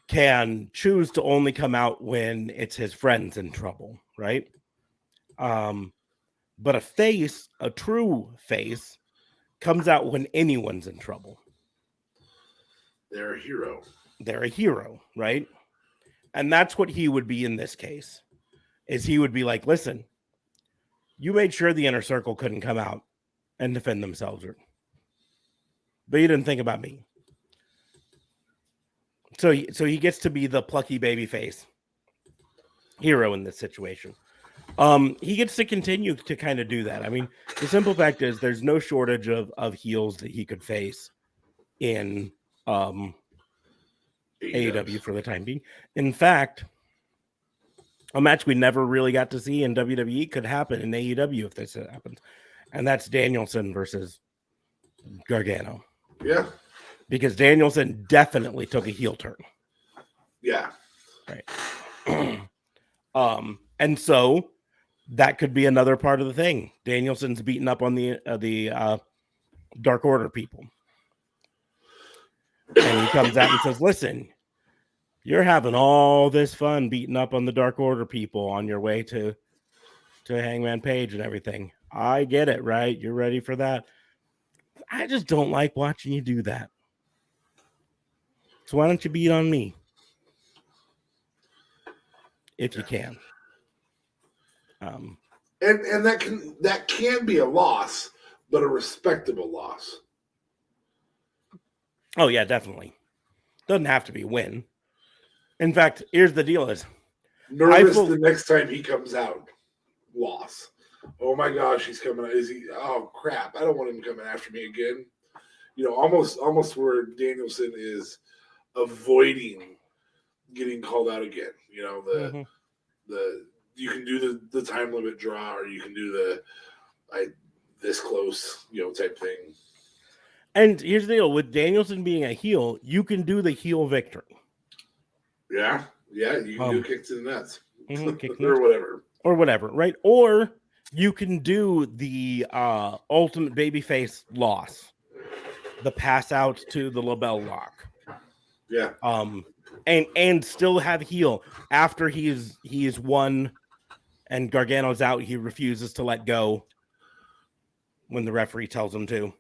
can choose to only come out when it's his friends in trouble, right? But a face, a true face, comes out when anyone's in trouble. They're a hero. They're a hero, right? And that's what he would be in this case. Is he would be like, listen, you made sure the Inner Circle couldn't come out and defend themselves, but you didn't think about me. So he gets to be the plucky baby face hero in this situation. He gets to continue to kind of do that. I mean, the simple fact is there's no shortage of heels that he could face in AEW for the time being. In fact, a match we never really got to see in WWE could happen in AEW if this happens. And that's Danielson versus Gargano. Yeah. Because Danielson definitely took a heel turn. Yeah. Right. And so that could be another part of the thing. Danielson's beating up on the Dark Order people. And he comes out and says, listen, you're having all this fun beating up on the Dark Order people on your way to Hangman Page and everything. I get it, right? You're ready for that. I just don't like watching you do that. So why don't you beat on me? If you can. And that can be a loss, but a respectable loss. Oh yeah, definitely. Doesn't have to be a win. In fact, here's the deal: is nervous the next time he comes out. Loss. Oh my gosh, he's coming. Is he? Oh crap! I don't want him coming after me again. You know, almost where Danielson is avoiding getting called out again. You know, the you can do the time limit draw, or you can do the this close, you know, type thing. And here's the deal: with Danielson being a heel, you can do the heel victory. Yeah, you can do kicks to the nuts, or whatever, right? Or you can do the ultimate babyface loss, the pass out to the label lock. Yeah. And still have heel after he's won, and Gargano's out. He refuses to let go when the referee tells him to.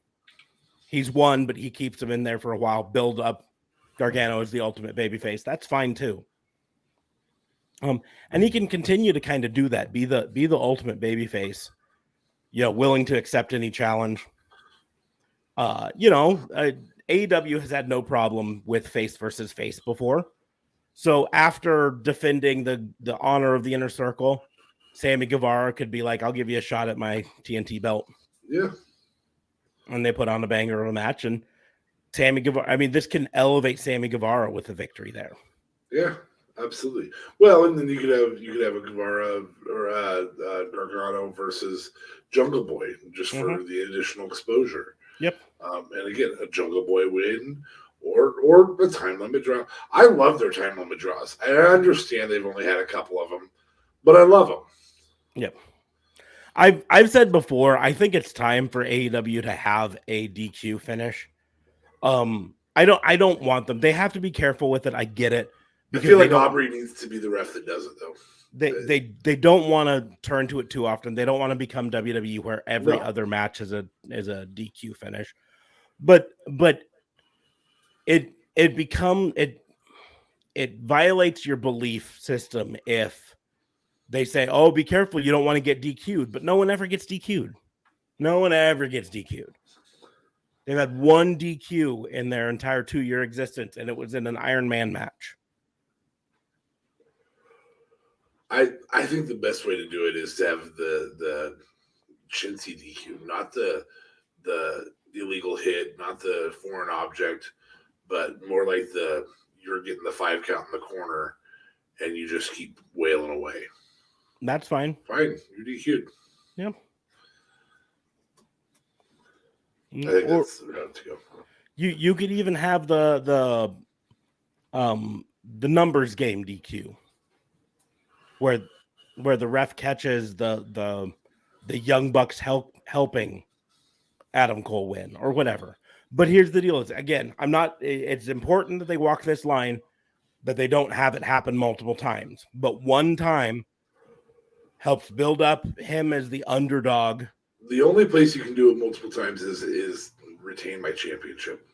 He's won, but he keeps him in there for a while. Build up Gargano as the ultimate babyface. That's fine too. And he can continue to kind of do that. Be the ultimate babyface. You know, willing to accept any challenge. AEW has had no problem with face versus face before. So after defending the honor of the Inner Circle, Sammy Guevara could be like, I'll give you a shot at my TNT belt. Yeah. And they put on a banger of a match, and Sammy Guevara, I mean, this can elevate Sammy Guevara with a victory there. Yeah, absolutely. Well, and then you could have a Guevara or Gargano versus Jungle Boy just for the additional exposure. Yep. And again, a Jungle Boy win or a time limit draw. I love their time limit draws. I understand they've only had a couple of them, but I love them. Yep. I've said before, I think it's time for AEW to have a DQ finish. I don't want them. They have to be careful with it. I get it. I feel like Aubrey needs to be the ref that does it, though. They don't want to turn to it too often. They don't want to become WWE where every other match is a DQ finish. But it violates your belief system if they say, "Oh, be careful, you don't want to get DQ'd," but no one ever gets DQ'd. No one ever gets DQ'd. They've had one DQ in their entire 2-year existence, and it was in an Iron Man match. I think the best way to do it is to have the chintzy DQ, not the illegal hit, not the foreign object, but more like you're getting the 5 count in the corner and you just keep wailing away. That's fine. Fine, you're DQ'd. Yeah. I think that's the route to go. You could even have the numbers game DQ, where the ref catches the Young Bucks helping Adam Cole win or whatever. But here's the deal: is again, it's important that they walk this line, that they don't have it happen multiple times. But one time helps build up him as the underdog. The only place you can do it multiple times is retain my championship.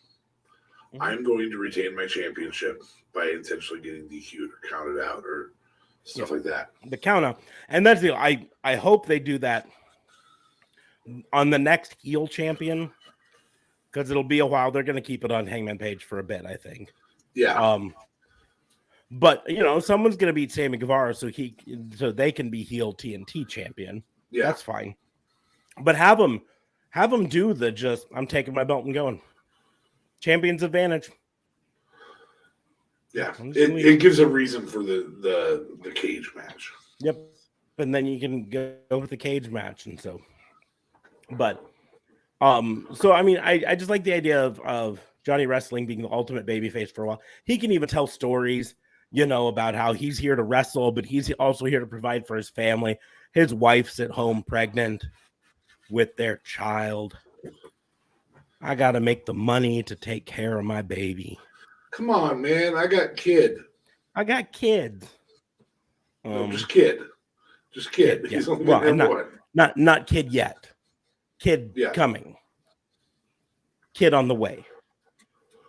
Mm-hmm. I'm going to retain my championship by intentionally getting DQ'd or counted out or stuff like that. The count out. And that's the deal. I hope they do that on the next heel champion, because it'll be a while. They're going to keep it on Hangman Page for a bit, I think. Yeah. But someone's going to beat Sammy Guevara so they can be heel TNT champion. Yeah, that's fine. But have them do I'm taking my belt and going. Champion's advantage. Yeah, it gives a reason for the cage match. Yep, and then you can go with the cage match, and so. But, so I mean, I just like the idea of Johnny Wrestling being the ultimate babyface for a while. He can even tell stories, about how he's here to wrestle, but he's also here to provide for his family. His wife's at home pregnant with their child. I got to make the money to take care of my baby. Come on, man. I got kids. No, just kid. Yeah. He's only not kid yet. Kid coming. Kid on the way.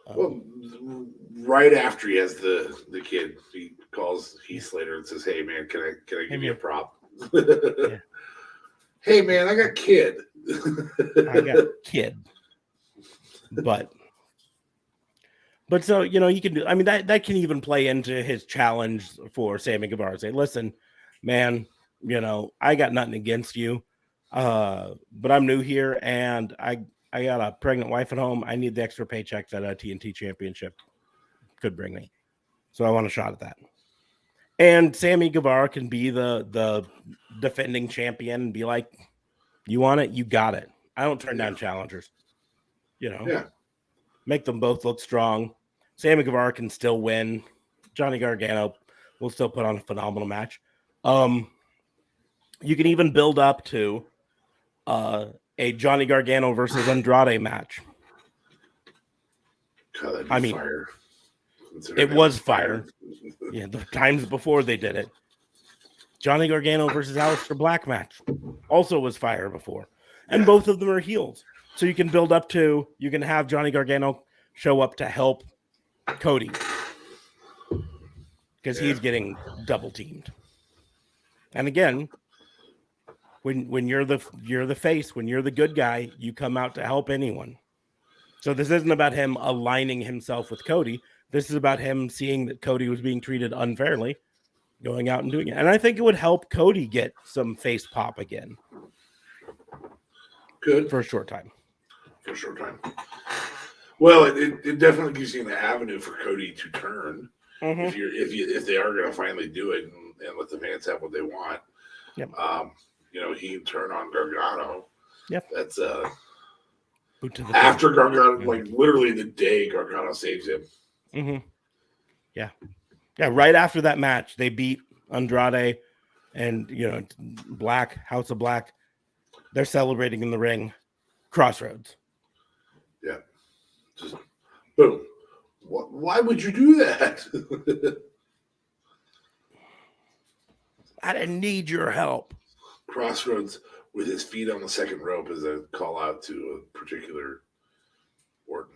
Well, right after he has the kid, he calls Heath Slater and says, "Hey, man, can I give you a prop?" Yeah. Hey, man, I got kid. I got kid. But so, you can do, I mean, that can even play into his challenge for Sammy Guevara. Say, listen, man, I got nothing against you. But I'm new here and I got a pregnant wife at home. I need the extra paycheck that a TNT championship could bring me. So I want a shot at that. And Sammy Guevara can be the defending champion and be like, you want it? You got it. I don't turn down challengers. Make them both look strong. Sammy Guevara can still win. Johnny Gargano will still put on a phenomenal match. You can even build up to a Johnny Gargano versus Andrade match. God, fire. It was fire. Yeah, the times before they did it. Johnny Gargano versus Aleister Black match also was fire before. And both of them are heels. So you can build up to, you can have Johnny Gargano show up to help Cody. Because he's getting double teamed. And again, when you're the face, when you're the good guy, you come out to help anyone. So this isn't about him aligning himself with Cody. This is about him seeing that Cody was being treated unfairly, going out and doing it. And I think it would help Cody get some face pop again. Good. For a short time. Well, it definitely gives you an avenue for Cody to turn. Mm-hmm. If they are going to finally do it and let the fans have what they want. Yep. He can turn on Gargano. Yep. That's after Gargano, mm-hmm. like literally the day Gargano saves him. Mm-hmm. Yeah. Yeah. Right after that match, they beat Andrade and Black, House of Black. They're celebrating in the ring. Crossroads. Yeah. Just boom. Why would you do that? I didn't need your help. Crossroads with his feet on the second rope is a call out to a particular Orton.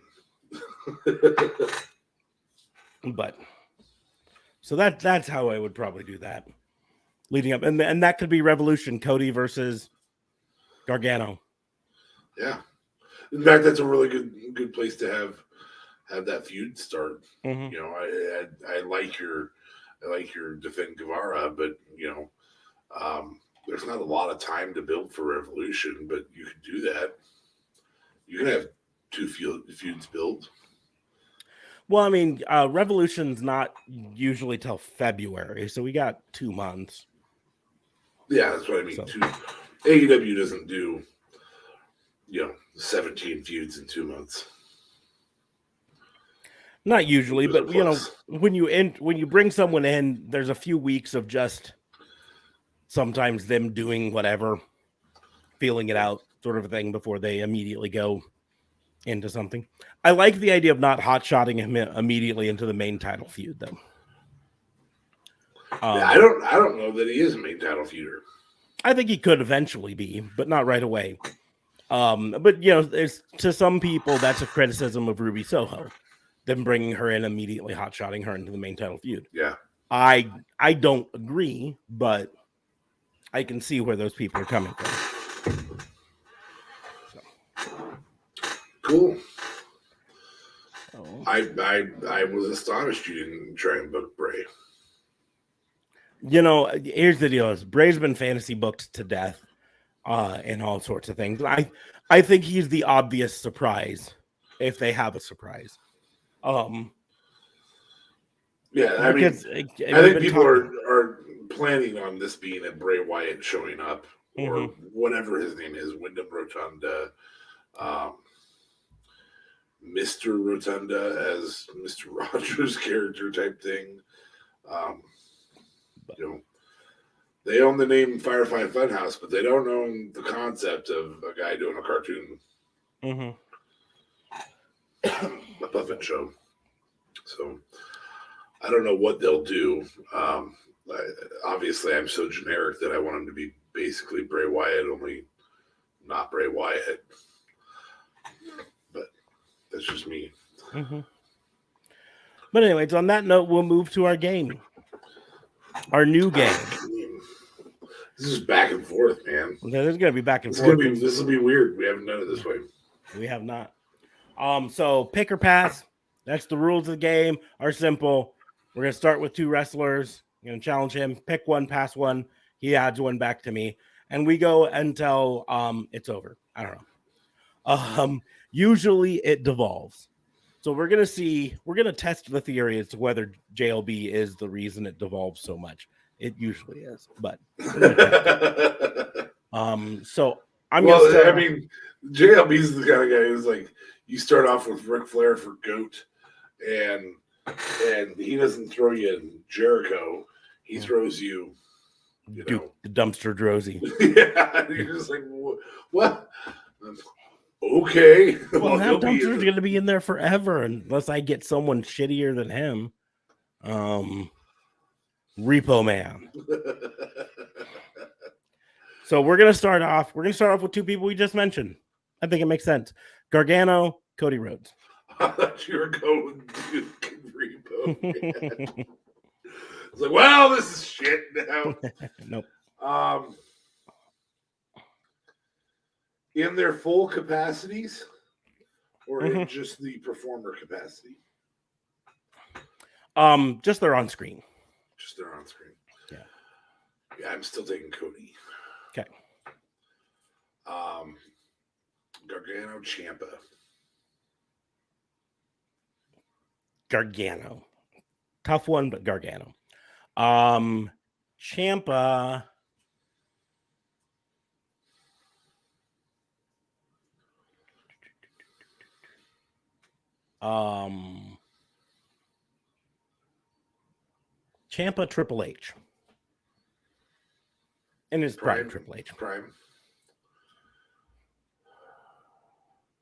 But so that's how I would probably do that. leading up, and that could be Revolution, Cody versus Gargano. Yeah, in fact, that's a really good place to have that feud start. Mm-hmm. You know, I like your defend Guevara, but there's not a lot of time to build for Revolution, but you could do that. You can have two feuds built. Well, I mean, Revolution's not usually till February, so we got 2 months. Yeah, that's what I mean. So. AEW doesn't do 17 feuds in 2 months. Not usually, but when you bring someone in, there's a few weeks of just sometimes them doing whatever, feeling it out, sort of a thing before they immediately go into something. I like the idea of not hot-shotting him immediately into the main title feud, though. I don't know that he is a main title feuder. I think he could eventually be, but not right away. But there's, to some people, that's a criticism of Ruby Soho, them bringing her in immediately, hot-shotting her into the main title feud. Yeah, I don't agree, but I can see where those people are coming from. Cool. Oh. I was astonished you didn't try and book Bray. Here's the deal: Bray's been fantasy booked to death, and all sorts of things. I think he's the obvious surprise if they have a surprise. Yeah, I mean, I think people are planning on this being a Bray Wyatt showing up, or whatever his name is, Wyndham Rotunda, Mr. Rotunda as Mr. Rogers' character type thing. They own the name Firefly Funhouse, but they don't own the concept of a guy doing a cartoon. A puppet show. So I don't know what they'll do. Obviously, I'm so generic that I want him to be basically Bray Wyatt, only not Bray Wyatt. But that's just me. But anyways, on that note, we'll move to our game. Our new game. This is back and forth, man. This is going to be back and forth. This will be weird. We haven't done it this way. We have not. So pick or pass. That's the rules of the game. Are simple. We're going to start with two wrestlers. I'm going to challenge him. Pick one, pass one. He adds one back to me. And we go until it's over. I don't know. Usually it devolves. So we're going to test the theory as to whether JLB is the reason it devolves so much. It usually is, but so I'm I mean, JLB's the kind of guy who's like, you start off with Ric Flair for GOAT, and he doesn't throw you in Jericho, he throws you, the dumpster Drozy. Yeah, you're just like, what? Okay. Well, now Dumpster's going to be in there forever unless I get someone shittier than him. Repo Man. So we're going to start off with two people we just mentioned. I think it makes sense. Gargano, Cody Rhodes. I thought you were going to Repo Man. It's like, well, this is shit now. Nope. In their full capacities, or in just the performer capacity? Just they're on screen. Just they're on screen. Yeah. Yeah, I'm still taking Cody. Okay. Gargano, Ciampa. Gargano. Tough one, but Gargano. Ciampa. Ciampa, Triple H. In his prime, Triple H. Prime.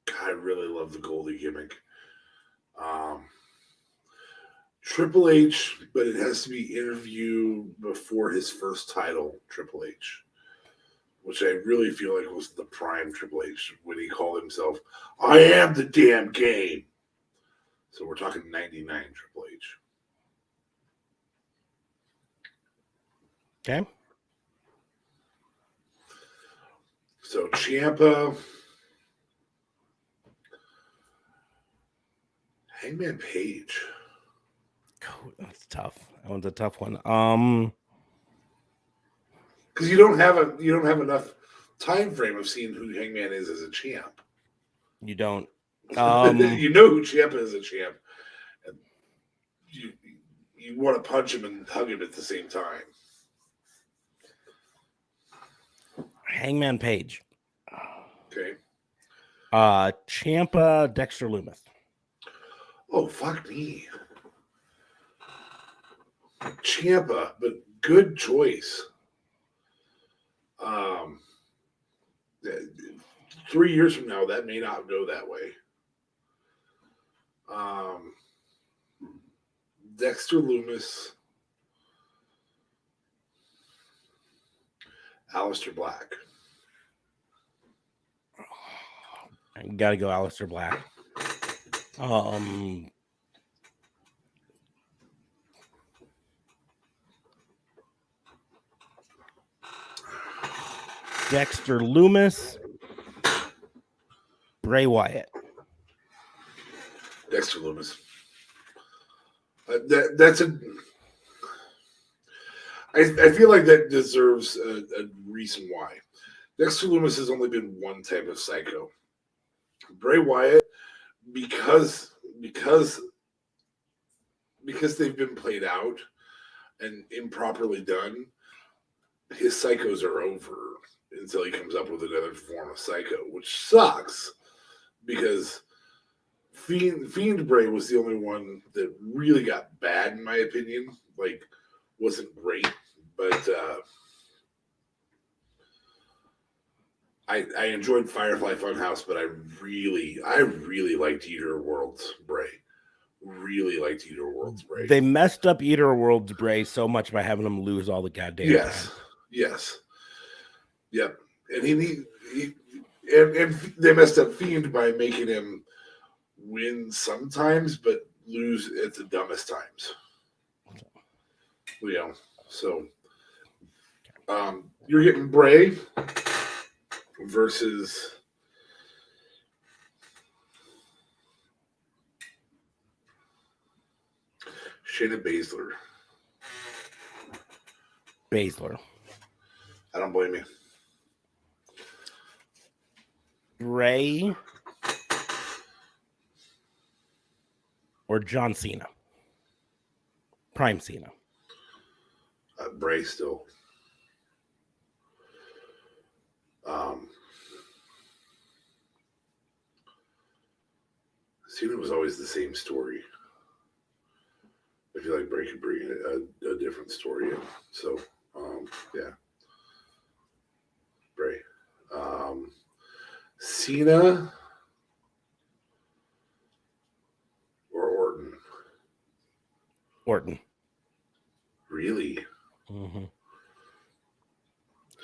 God, I really love the Goldie gimmick. Triple H, but it has to be interview before his first title, Triple H, which I really feel like was the prime Triple H when he called himself, I am the damn game. So we're talking 99 Triple H. Okay. So Ciampa, Hangman Page. Oh, that's tough. That one's a tough one. Because you don't have enough time frame of seeing who Hangman is as a champ. You don't. You know who Ciampa is a champ, and you want to punch him and hug him at the same time. Hangman Page. Okay. Ciampa, Dexter Lumis. Oh, fuck me. Ciampa, but good choice. 3 years from now, that may not go that way. Dexter Lumis, Aleister Black. You got to go Aleister Black. Dexter Lumis, Bray Wyatt. Dexter Lumis. That's a. I feel like that deserves a reason why. Dexter Lumis has only been one type of psycho. Bray Wyatt, because they've been played out and improperly done, his psychos are over until he comes up with another form of psycho, which sucks because Fiend Bray was the only one that really got bad, in my opinion. Like, wasn't great, but I enjoyed Firefly Funhouse, but I really liked Eater Worlds Bray. Really liked Eater Worlds Bray. They messed up Eater Worlds Bray so much by having him lose all the goddamn time. Yes. Yep. And and they messed up Fiend by making him win sometimes, but lose at the dumbest times. You know, so you're getting Bray versus Shayna Baszler. I don't blame you. Bray or John Cena? Prime Cena. Bray still. Cena was always the same story. I feel like Bray could bring a different story in. So, yeah. Bray. Cena or Orton? Orton. Really? Mm-hmm.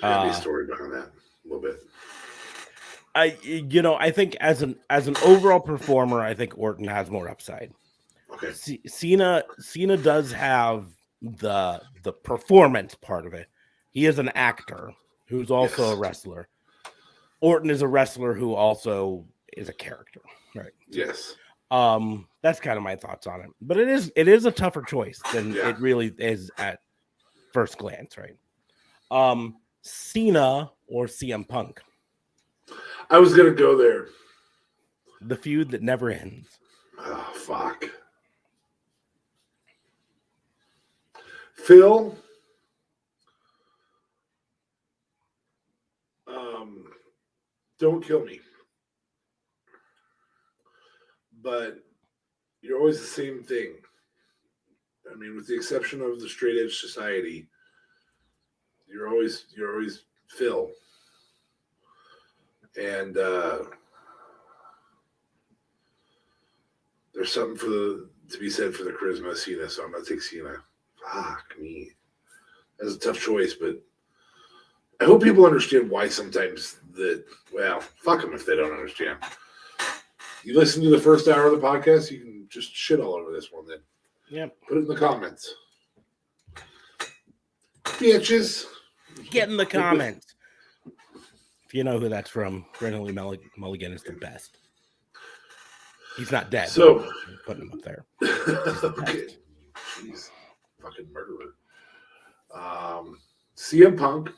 There's gotta be a story behind that a little bit. I think as an overall performer, I think Orton has more upside. Okay. Cena does have the performance part of it. He is an actor who's also a wrestler. Orton is a wrestler who also is a character, right? Yes. That's kind of my thoughts on it. But it is a tougher choice than it really is at first glance, right? Cena or CM Punk? I was gonna go there. The feud that never ends. Oh, fuck. Phil. Don't kill me. But you're always the same thing. I mean, with the exception of the Straight Edge Society, you're always Phil. And there's something to be said for the charisma of Cena, so I'm gonna take Cena. Fuck me. That's a tough choice, but I hope people understand why sometimes fuck them if they don't understand. You listen to the first hour of the podcast, you can just shit all over this one then. Yep. Put it in the comments. Bitches. Get in the comments. If you know who that's from, Brandon Lee Mulligan is the best. He's not dead. So I'm putting him up there. okay, jeez, fucking murderer. CM Punk.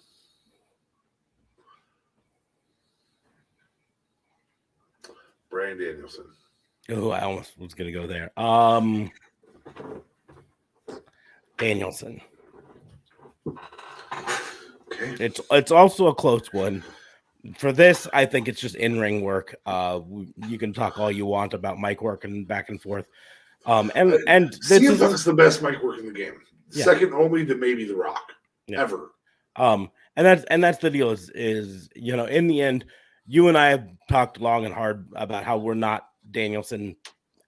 Bryan Danielson. Oh, I almost was gonna go there. Danielson. Okay. It's also a close one. For this, I think it's just in-ring work. You can talk all you want about mic work and back and forth. And this CM is Punk's the best mic work in the game. Yeah. Second only to maybe The Rock. Yeah. Ever. And that's the deal is you know, in the end, you and I have talked long and hard about how we're not Danielson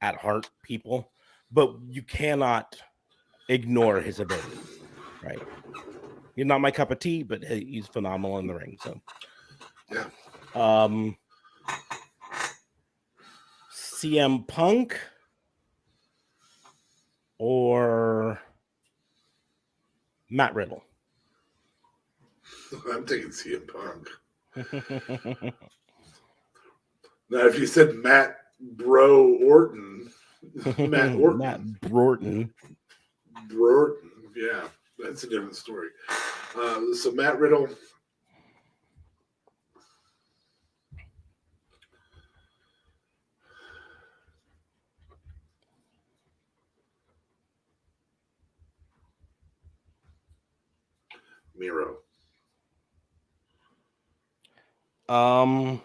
at heart people, but you cannot ignore his ability, right? He's not my cup of tea, but he's phenomenal in the ring. So yeah. CM Punk or Matt Riddle? I'm taking CM Punk. Now, if you said Matt Bro Orton, Matt Orton. Matt Broughton. Broughton, yeah, that's a different story. So Matt Riddle. Miro. I'm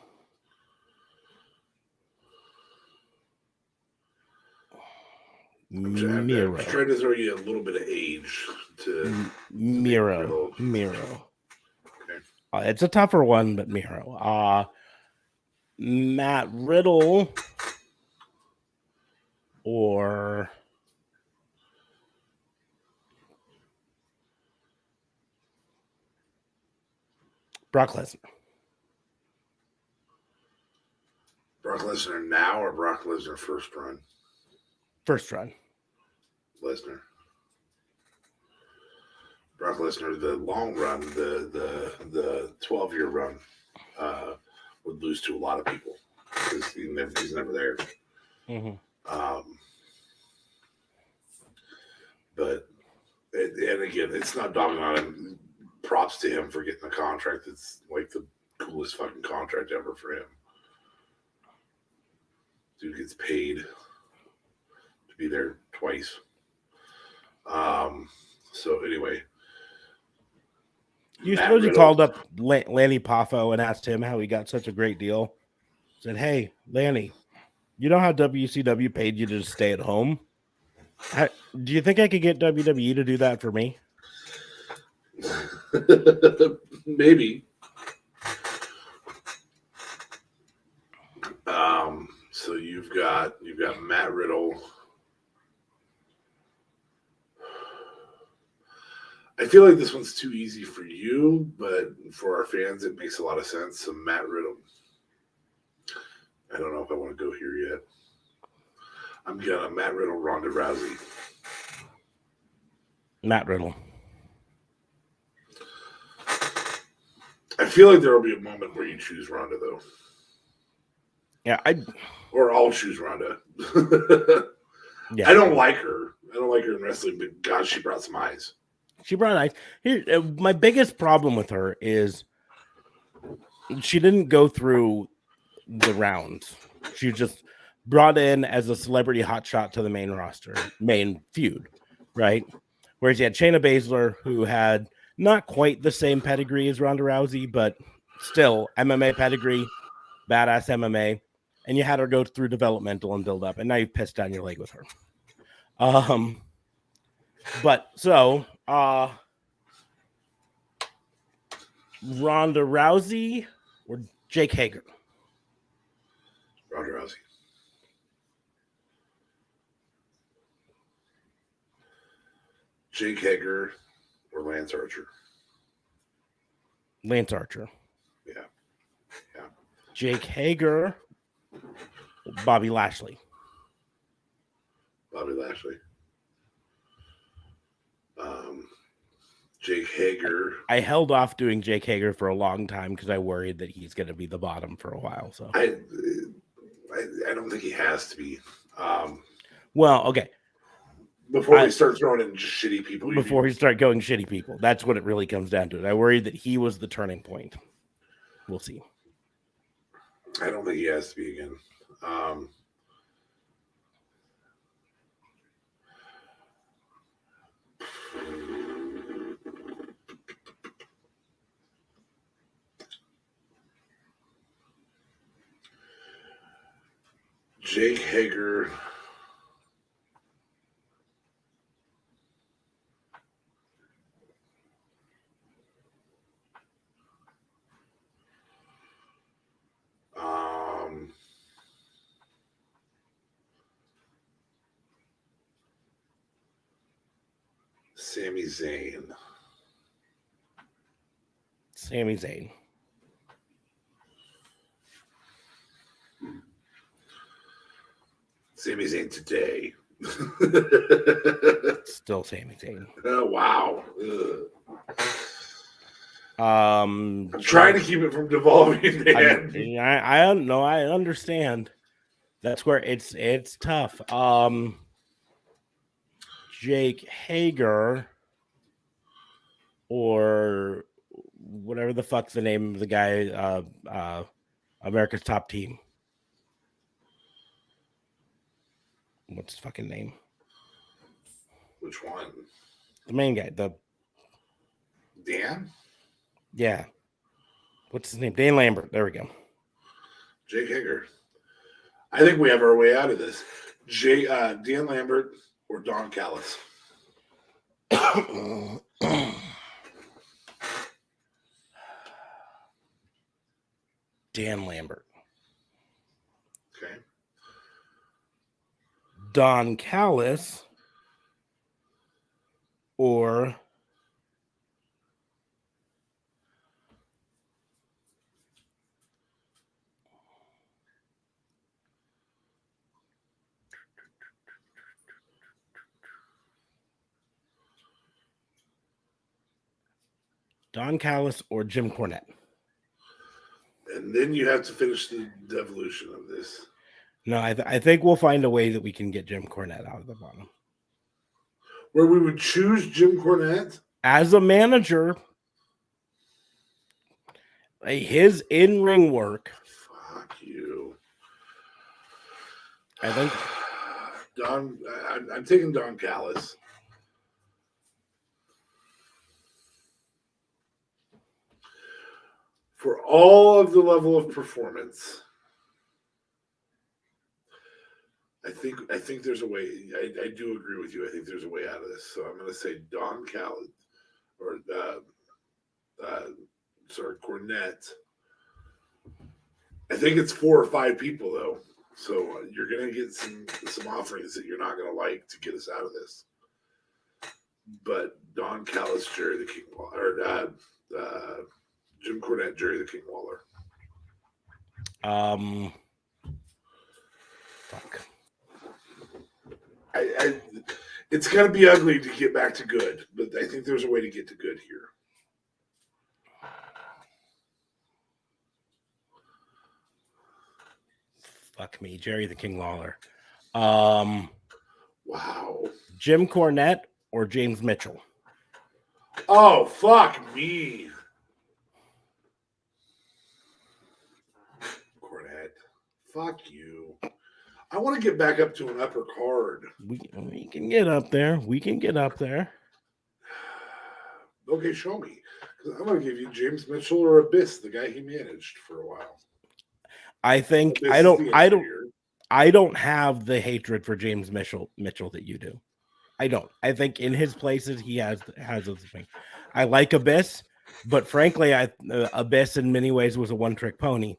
trying to throw you a little bit of age to Miro. Okay. It's a tougher one, but Miro. Matt Riddle or Brock Lesnar. Brock Lesnar now or Brock Lesnar first run? First run. Lesnar. Brock Lesnar, the long run, the 12-year run, would lose to a lot of people because he's never there. Mm-hmm. But and again, it's not dogging on him. Props to him for getting a contract that's like the coolest fucking contract ever for him. Dude gets paid to be there twice. So anyway, you suppose you called up Lanny Poffo and asked him how he got such a great deal? Said, "Hey, Lanny, you know how WCW paid you to just stay at home? Do you think I could get WWE to do that for me?" Maybe. So you've got Matt Riddle. I feel like this one's too easy for you, but for our fans, it makes a lot of sense. So Matt Riddle. I don't know if I want to go here yet. I'm gonna Matt Riddle, Ronda Rousey. Matt Riddle. I feel like there will be a moment where you choose Ronda, though. Yeah, or I'll choose Ronda. Yeah, I don't like her. I don't like her in wrestling, but God, she brought some eyes. She brought eyes. Here, my biggest problem with her is she didn't go through the rounds. She just brought in as a celebrity hotshot to the main roster, main feud, right? Whereas you had Shayna Baszler, who had not quite the same pedigree as Ronda Rousey, but still MMA pedigree, badass MMA. And you had her go through developmental and build up, and now you've pissed down your leg with her. But so Ronda Rousey or Jake Hager? Ronda Rousey. Jake Hager or Lance Archer? Lance Archer. Yeah. Jake Hager, Bobby Lashley. Jake Hager. I held off doing Jake Hager for a long time because I worried that he's going to be the bottom for a while. So I don't think he has to be. Well, okay. Before we start throwing in just shitty people. Before we start going shitty people. That's what it really comes down to. I worried that he was the turning point. We'll see. I don't think he has to be again. Jake Hager. Sami Zayn. Sami Zayn. Sami Zayn today. Still Sami Zayn. Oh, wow. I'm trying to keep it from devolving, man. I don't know. I understand. That's where it's tough. Jake Hager or whatever the fuck's the name of the guy, America's Top Team. What's his fucking name? Which one? The main guy. Dan? Yeah. What's his name? Dan Lambert. There we go. Jake Hager. I think we have our way out of this. Dan Lambert or Don Callis. Dan Lambert. Okay. Don Callis or Jim Cornette. And then you have to finish the evolution of this. No, I think we'll find a way that we can get Jim Cornette out of the bottom. Where we would choose Jim Cornette? As a manager, his in-ring work. Fuck you. I think I'm taking Don Callis. For all of the level of performance, I think there's a way. I do agree with you. I think there's a way out of this. So I'm going to say Don Callis or Cornette. I think it's 4 or 5 people though, so you're going to get some offerings that you're not going to like to get us out of this. But Don Callis, Jerry the King Waller, or Jim Cornette, Jerry the King Waller. Fuck. It's going to be ugly to get back to good, but I think there's a way to get to good here. Fuck me, Jerry the King Lawler. Wow. Jim Cornette or James Mitchell? Oh, fuck me. Cornette. Fuck you. I want to get back up to an upper card. We can get up there. We can get up there. Okay, show me. Because I'm going to give you James Mitchell or Abyss, the guy he managed for a while. I think I don't have the hatred for James Mitchell that you do. I don't. I think in his places he has those things. I like Abyss, but frankly, Abyss in many ways was a one-trick pony.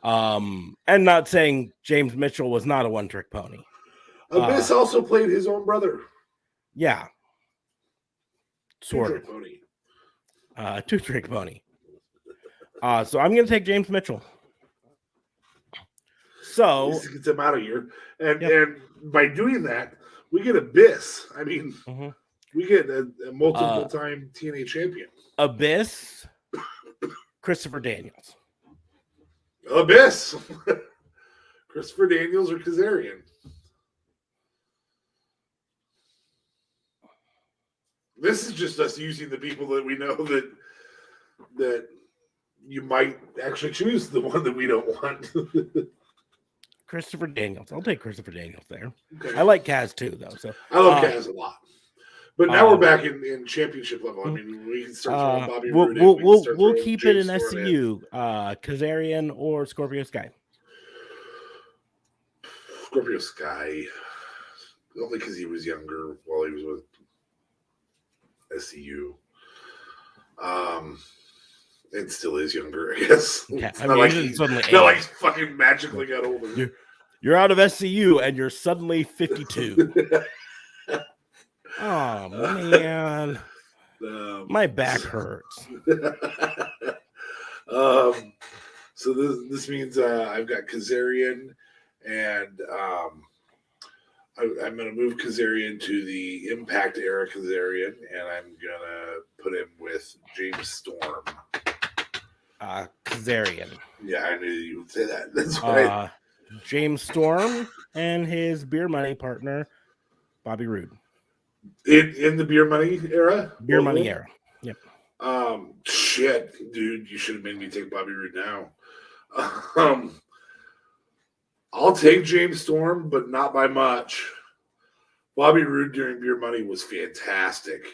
And not saying James Mitchell was not a one-trick pony. Abyss also played his own brother. Yeah. Sort Two-trick pony. Two-trick pony. So I'm going to take James Mitchell. So this gets him out of here, and by doing that, we get Abyss. I mean, We get a multiple-time TNA champion. Abyss, Christopher Daniels. Abyss. Christopher Daniels or Kazarian. This is just us using the people that we know that you might actually choose the one that we don't want. Christopher Daniels. I'll take Christopher Daniels there. Okay. I like Kaz too, though. So I love Kaz a lot. But now we're back in championship level. I mean, we can start throwing Bobby Roode. We'll keep it in SCU. Kazarian or Scorpio Sky. Scorpio Sky. Only because he was younger while he was with SCU. And still is younger, I guess. Yeah, It's not like he's fucking magically got older. You're out of SCU and you're suddenly 52. Oh man, my back hurts. So this means I've got Kazarian, and I'm going to move Kazarian to the Impact era Kazarian, and I'm going to put him with James Storm. Kazarian. Yeah, I knew you would say that. That's right. James Storm and his beer money partner, Bobby Roode. In the beer money era? Beer money era. Yep. Shit, dude, you should have made me take Bobby Roode now. I'll take James Storm, but not by much. Bobby Roode during beer money was fantastic.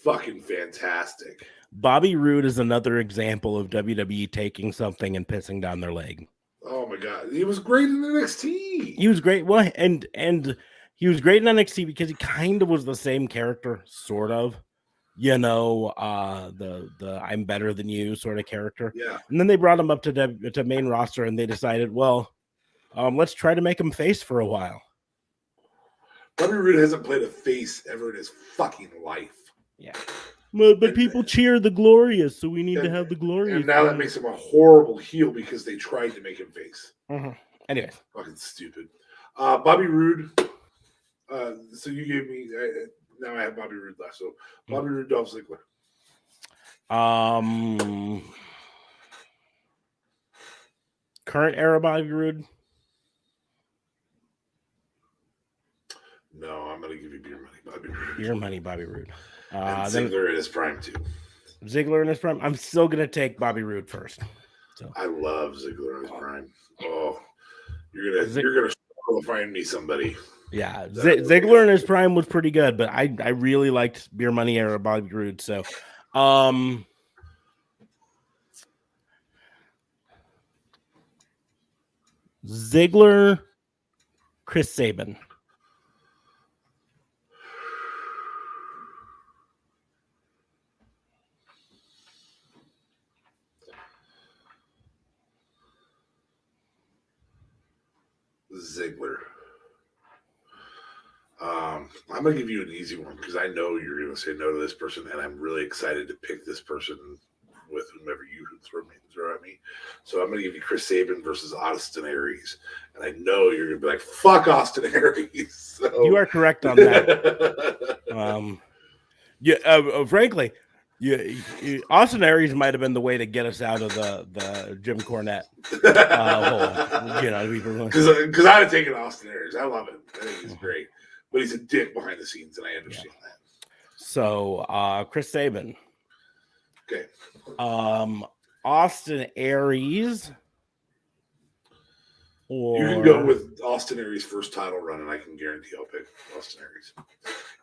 Fucking fantastic. Bobby Roode is another example of WWE taking something and pissing down their leg. Oh my god, he was great in NXT. He was great. Well, and he was great in NXT because he kind of was the same character, sort of. You know, the I'm better than you sort of character. Yeah. And then they brought him up to main roster, and they decided, well, let's try to make him face for a while. Bobby Roode hasn't played a face ever in his fucking life. Yeah. But people cheer the Glorious, so we need to have the Glorious. And now that makes him a horrible heel because they tried to make him face. Mm-hmm. Anyway. Fucking stupid. Bobby Roode. So you gave me... now I have Bobby Roode left. So Bobby Roode, Dolph Ziggler. Current era Bobby Roode. No, I'm going to give you beer money, Bobby Roode. Beer money, Bobby Roode. And Ziggler in his prime too. Ziggler in his prime. I'm still going to take Bobby Roode first. So I love Ziggler in his prime. Oh, you're gonna struggle to find me somebody. Yeah, Ziggler in his prime was pretty good, but I really liked beer money era Bobby Roode. So, Ziggler, Chris Saban. Ziggler. I'm going to give you an easy one because I know you're going to say no to this person, and I'm really excited to pick this person with whomever you throw at me. So I'm going to give you Chris Saban versus Austin Aries, and I know you're going to be like, "Fuck Austin Aries." So. You are correct on that. Frankly, Austin Aries might have been the way to get us out of the Jim Cornette hole. Because I would take it Austin Aries. I love him. I think he's great. But he's a dick behind the scenes, and I understand that. So, Chris Saban. Okay. Austin Aries. Or... You can go with Austin Aries' first title run, and I can guarantee I'll pick Austin Aries.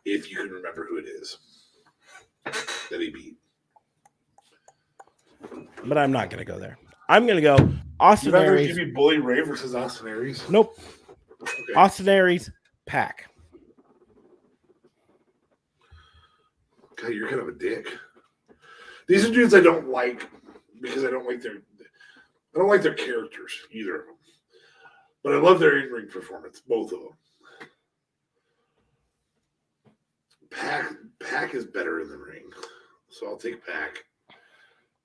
If you can remember who it is that he beat. But I'm not going to go there. I'm going to go Austin Aries. Give me Bully Ray versus Austin Aries? Nope. Okay. Austin Aries, Pac. God, you're kind of a dick. These are dudes I don't like because I don't like their characters, either of them. But I love their in-ring performance, both of them. Pac is better in the ring, so I'll take Pac.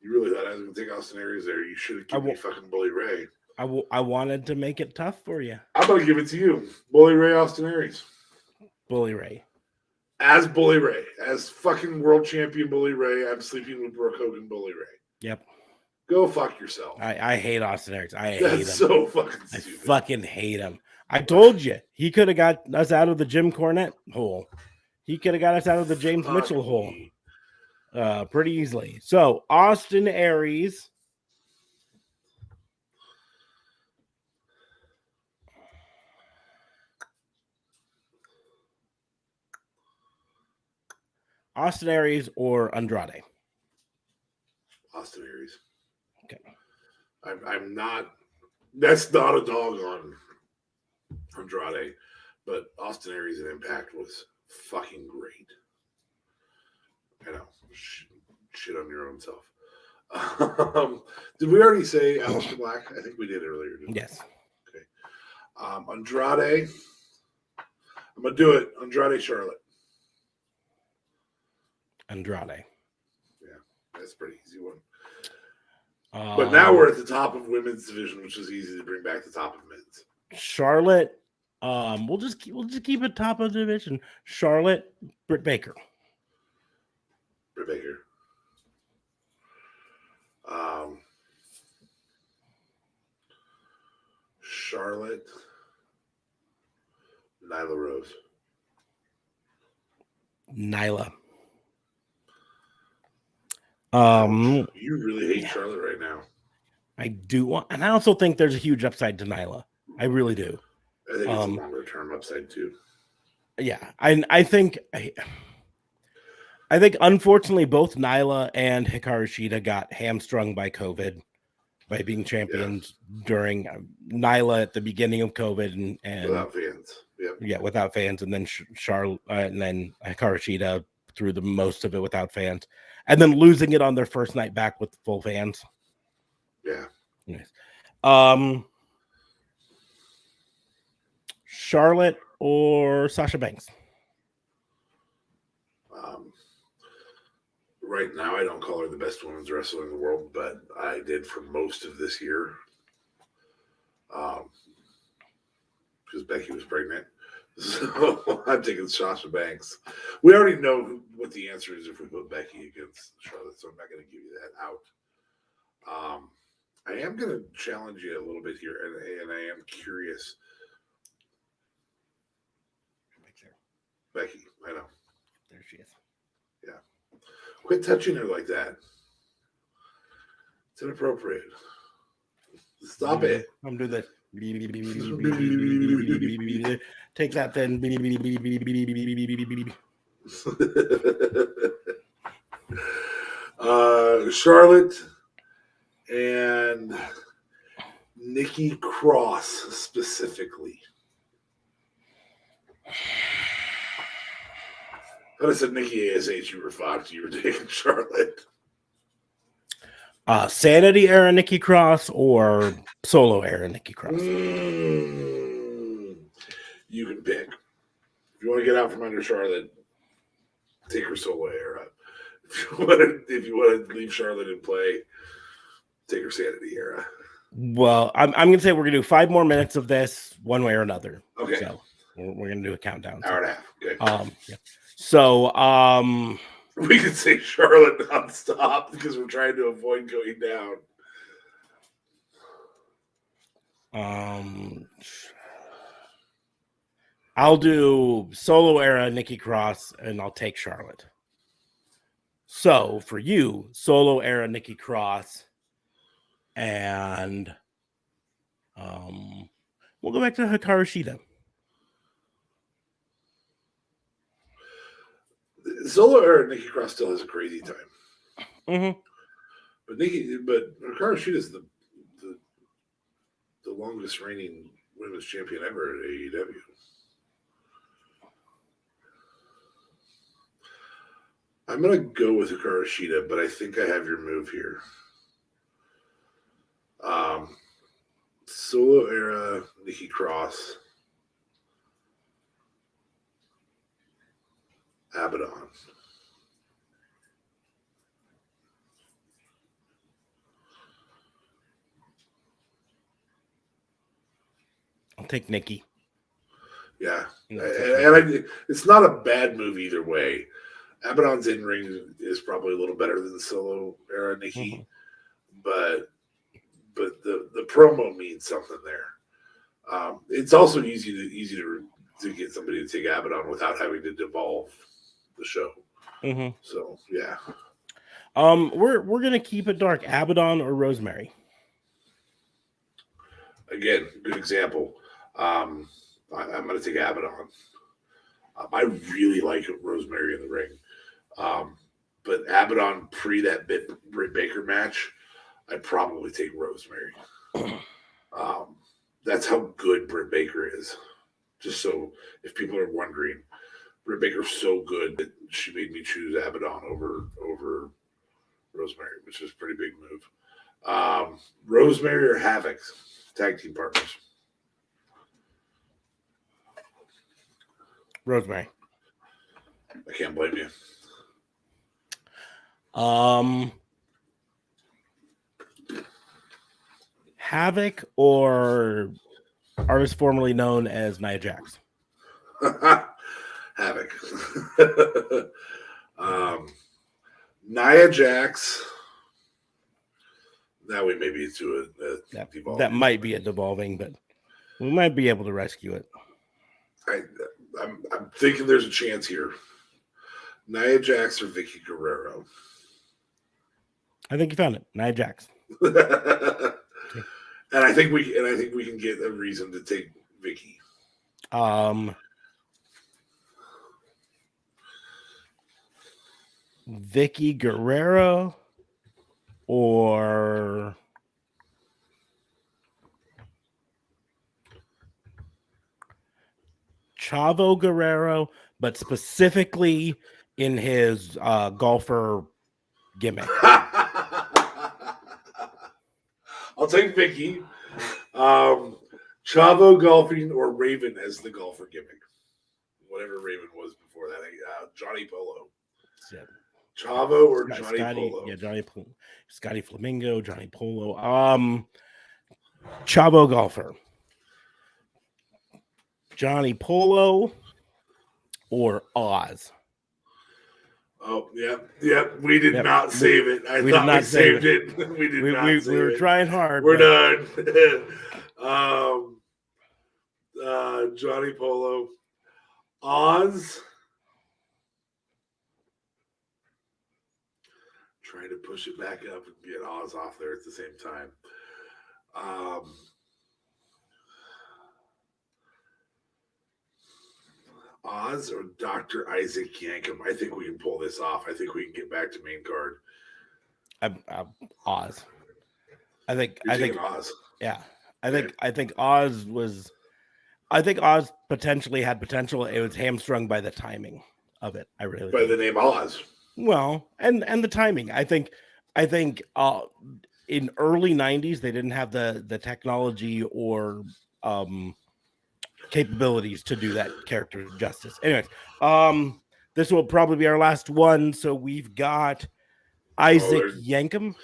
You really thought I was going to take Austin Aries there? You should have given me fucking Bully Ray. I wanted to make it tough for you. I'm going to give it to you. Bully Ray, Austin Aries. Bully Ray. As Bully Ray, as fucking world champion Bully Ray, I'm sleeping with Brooke Hogan Bully Ray. Yep. Go fuck yourself. I hate Austin Aries. Hate him. So fucking stupid. I fucking hate him. I told you he could have got us out of the Jim Cornette hole. He could have got us out of the James Mitchell hole pretty easily. So Austin Aries. Austin Aries or Andrade? Austin Aries. Okay. I'm not. That's not a dog on Andrade, but Austin Aries and Impact was fucking great. I know. Shit on your own self. Did we already say Aleister Black? I think we did earlier. Yes. Okay. Andrade. I'm gonna do it. Andrade Charlotte. Andrade. Yeah, that's a pretty easy one. But now we're at the top of women's division, which is easy to bring back the top of men's. Charlotte. We'll just keep it top of the division. Charlotte, Britt Baker. Britt Baker. Charlotte, Nyla Rose. Nyla. You really hate Charlotte right now. I do, and I also think there's a huge upside to Nyla. I really do. I think it's a longer term upside too. Yeah, I think unfortunately both Nyla and Hikaru Shida got hamstrung by COVID, by being champions during Nyla at the beginning of COVID and without fans. Yeah, without fans, and then Charlotte and then Hikaru Shida through the most of it without fans, and then losing it on their first night back with full fans. Yeah. Nice. Charlotte or Sasha Banks? Right now, I don't call her the best women's wrestler in the world, but I did for most of this year. Because Becky was pregnant. So I'm taking Sasha Banks. We already know what the answer is if we put Becky against Charlotte, so I'm not going to give you that out. I am going to challenge you a little bit here, and I am curious. Becky, I know. There she is. Yeah. Quit touching her like that. It's inappropriate. Stop it. I'm doing that. Take that then. Charlotte and Nikki Cross specifically. But I said Nikki ASH, you were fucked. You were taking Charlotte. Sanity era Nikki Cross or solo era Nikki Cross? You can pick. If you want to get out from under Charlotte, take her solo era. If you want to leave Charlotte in play, take her Sanity era. Well, I'm going to say we're going to do 5 more minutes of this one way or another. Okay. So we're going to do a countdown. Hour and a half. Okay. Yeah. So, we could say Charlotte nonstop because we're trying to avoid going down. I'll do solo era Nikki Cross and I'll take Charlotte. So for you, solo era Nikki Cross, and we'll go back to Hikaru Shida. Solo era Nikki Cross still has a crazy time. Mm-hmm. But Hikaru Shida is the longest reigning women's champion ever at AEW. I'm going to go with Hikaru Shida, but I think I have your move here. Solo era Nikki Cross. Abaddon. I'll take Nikki. Yeah. You And it's not a bad move either way. Abaddon's in-ring is probably a little better than the Solo era Nikki, but the promo means something there. It's also easy to get somebody to take Abaddon without having to devolve the show. So yeah. We're gonna keep it dark. Abaddon or Rosemary? Again, good example. I'm gonna take Abaddon. I really like Rosemary in the ring. But Abaddon pre that Britt Baker match, I'd probably take Rosemary. That's how good Britt Baker is. Just so if people are wondering, Britt Baker's so good that she made me choose Abaddon over Rosemary, which is a pretty big move. Rosemary or Havoc, tag team partners. Rosemary. I can't blame you. Havoc or artist formerly known as Nia Jax? Havoc. Nia Jax. Now we may be to a devolving. That might be a devolving, but we might be able to rescue it. I'm thinking there's a chance here. Nia Jax or Vicky Guerrero? I think you found it. Nia Jax. And I think we can get a reason to take Vicky. Vicky Guerrero or Chavo Guerrero, but specifically in his golfer gimmick. I'll take Vicky. Chavo golfing or Raven as the golfer gimmick. Whatever Raven was before that. Johnny Polo. Yeah. Chavo or Johnny Polo? Yeah, Scotty Flamingo, Johnny Polo. Chavo golfer. Johnny Polo or Oz? Oh, yeah. We did not save it. I thought we saved it. We were trying hard. We're done. Johnny Polo. Oz. Trying to push it back up and get Oz off there at the same time. Oz or Dr. Isaac Yankum? I think we can pull this off. I think we can get back to main card. Oz. I think Oz. Yeah. I think Oz potentially had potential. It was hamstrung by the timing of it. I really by the name Oz. Well, and the timing. I think in early 90s they didn't have the technology or capabilities to do that character justice. Anyways, this will probably be our last one. So we've got Isaac Yankum.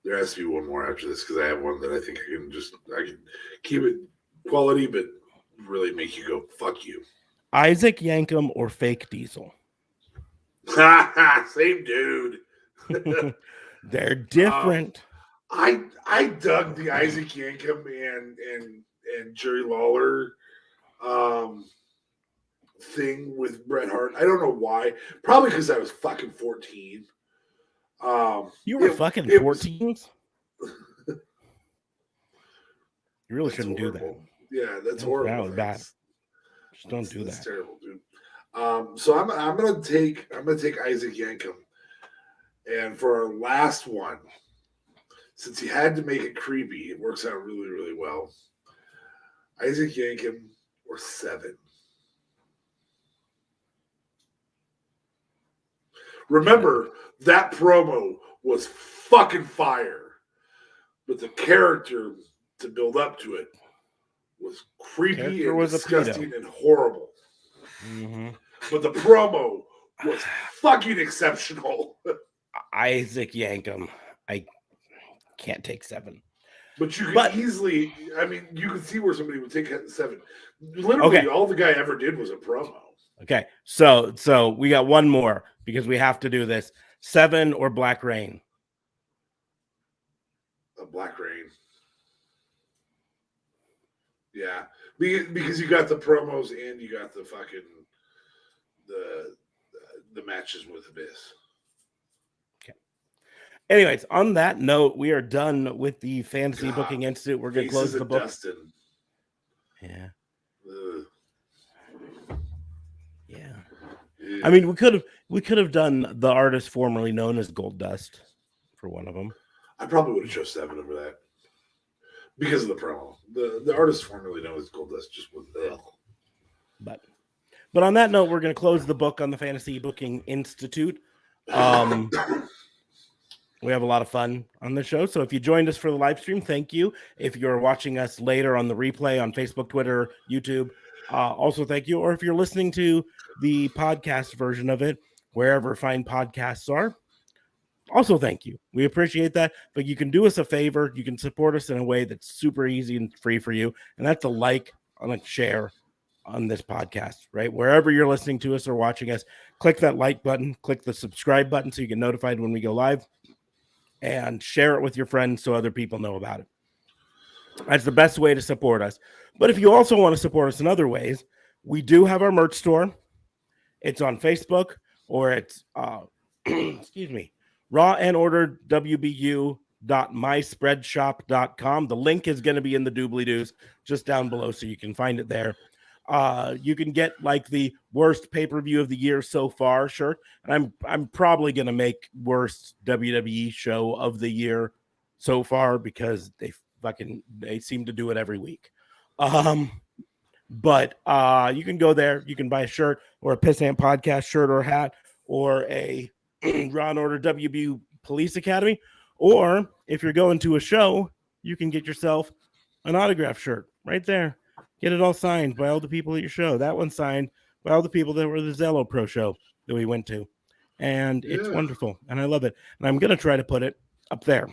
There has to be one more after this because I have one that I think I can keep it quality, but really make you go, fuck you. Isaac Yankum or Fake Diesel? Same dude. They're different. I dug the Isaac Yankum and Jerry Lawler thing with Bret Hart. I don't know why. Probably because I was fucking 14. You were fucking 14? You really shouldn't do that. Yeah, that's horrible. That was bad. Just don't do that. That's terrible, dude. So I'm gonna take Isaac Yankum, and for our last one, since he had to make it creepy, it works out really, really well. Isaac Yankum or Seven. Remember, that promo was fucking fire, but the character to build up to it was creepy and disgusting and horrible. Mm-hmm. But the promo was fucking exceptional. Isaac Yankum. I can't take Seven. But you could easily, I mean, you could see where somebody would take 7. Literally, all the guy ever did was a promo. Okay, so we got one more because we have to do this. 7 or Black Rain? A Black Rain. Yeah, because you got the promos and you got the fucking the matches with Abyss. Okay. Anyways, on that note, we are done with the Fantasy Booking Institute. We're going to close the book. Dustin. Yeah. Ugh. Yeah. I mean, we could have done the artist formerly known as Gold Dust for one of them. I probably would have chose 7 over that because of the promo. The artist formerly known as Gold Dust just was ill. But on that note, we're going to close the book on the Fantasy Booking Institute. We have a lot of fun on the show. So if you joined us for the live stream, thank you. If you're watching us later on the replay on Facebook, Twitter, YouTube, also thank you. Or if you're listening to the podcast version of it, wherever fine podcasts are, also thank you. We appreciate that. But you can do us a favor. You can support us in a way that's super easy and free for you. And that's a like and a share on this podcast, right? Wherever you're listening to us or watching us, click that like button, click the subscribe button so you get notified when we go live, and share it with your friends so other people know about it. That's the best way to support us. But if you also want to support us in other ways, we do have our merch store. It's on Facebook, or it's excuse me, Raw and Order WBU.myspreadshop.com. The link is going to be in the doobly-doos just down below, so you can find it there. You can get like the worst pay-per-view of the year so far shirt, and I'm probably gonna make worst WWE show of the year so far because they seem to do it every week. But you can go there, you can buy a shirt or a Pissant Podcast shirt or hat or a Raw and Order WBU Police Academy, or if you're going to a show, you can get yourself an autograph shirt right there. Get it all signed by all the people at your show. That one signed by all the people that were the Zello Pro show that we went to. And it's wonderful. And I love it. And I'm going to try to put it up there.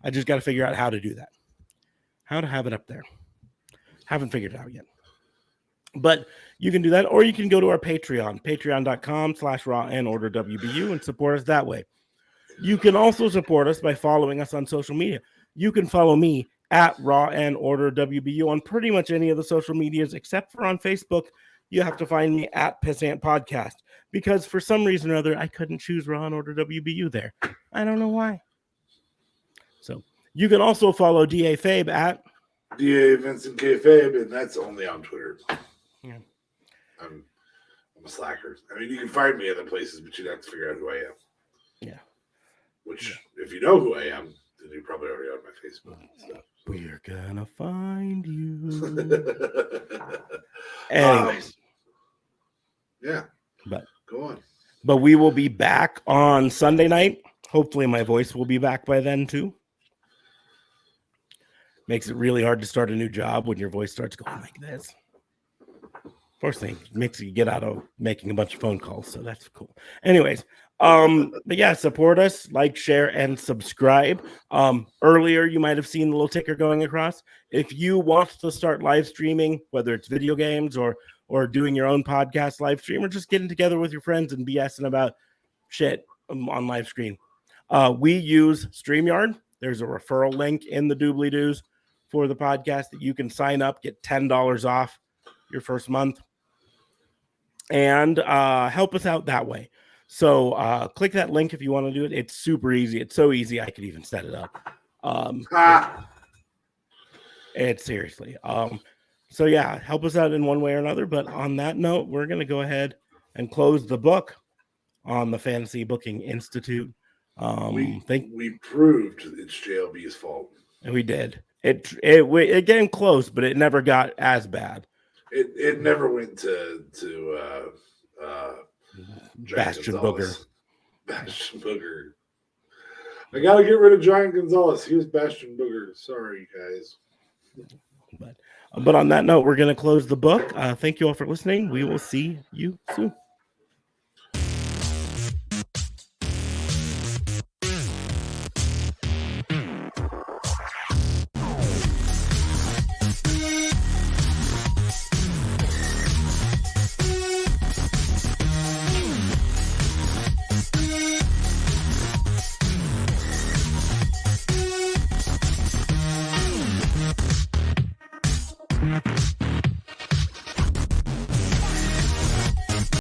I just got to figure out how to do that. How to have it up there. Haven't figured it out yet. But you can do that. Or you can go to our Patreon. Patreon.com/Raw and Order WBU and support us that way. You can also support us by following us on social media. You can follow me at Raw and Order WBU on pretty much any of the social medias, except for on Facebook. You have to find me at Pissant Podcast because for some reason or other, I couldn't choose Raw and Order WBU there. I don't know why. So you can also follow DA Fabe at DA Vincent K Fabe, and that's only on Twitter. Yeah. I'm a slacker. I mean, you can find me other places, but you'd have to figure out who I am. Yeah. Which, if you know who I am, then you're probably already on my Facebook. So. We're gonna find you. Anyways. Yeah. But go on. But we will be back on Sunday night. Hopefully my voice will be back by then too. Makes it really hard to start a new job when your voice starts going like this. Fortunately, it makes you get out of making a bunch of phone calls, so that's cool. Anyways, but yeah, support us, like, share, and subscribe. Earlier, you might have seen the little ticker going across. If you want to start live streaming, whether it's video games or doing your own podcast live stream, or just getting together with your friends and BSing about shit on live stream, we use StreamYard. There's a referral link in the doobly-doos for the podcast that you can sign up, get $10 off your first month, and help us out that way. So click that link if you want to do it. It's super easy. It's so easy I could even set it up. It's seriously. So yeah, help us out in one way or another. But on that note, we're going to go ahead and close the book on the Fantasy Booking Institute. We proved it's JLB's fault. And we did. It came close, but it never got as bad. It never went to Bastion Booger. Bastion Booger. I gotta get rid of Giant Gonzalez. He was Bastion Booger. Sorry, guys. But on that note, we're gonna close the book. Thank you all for listening. We will see you soon.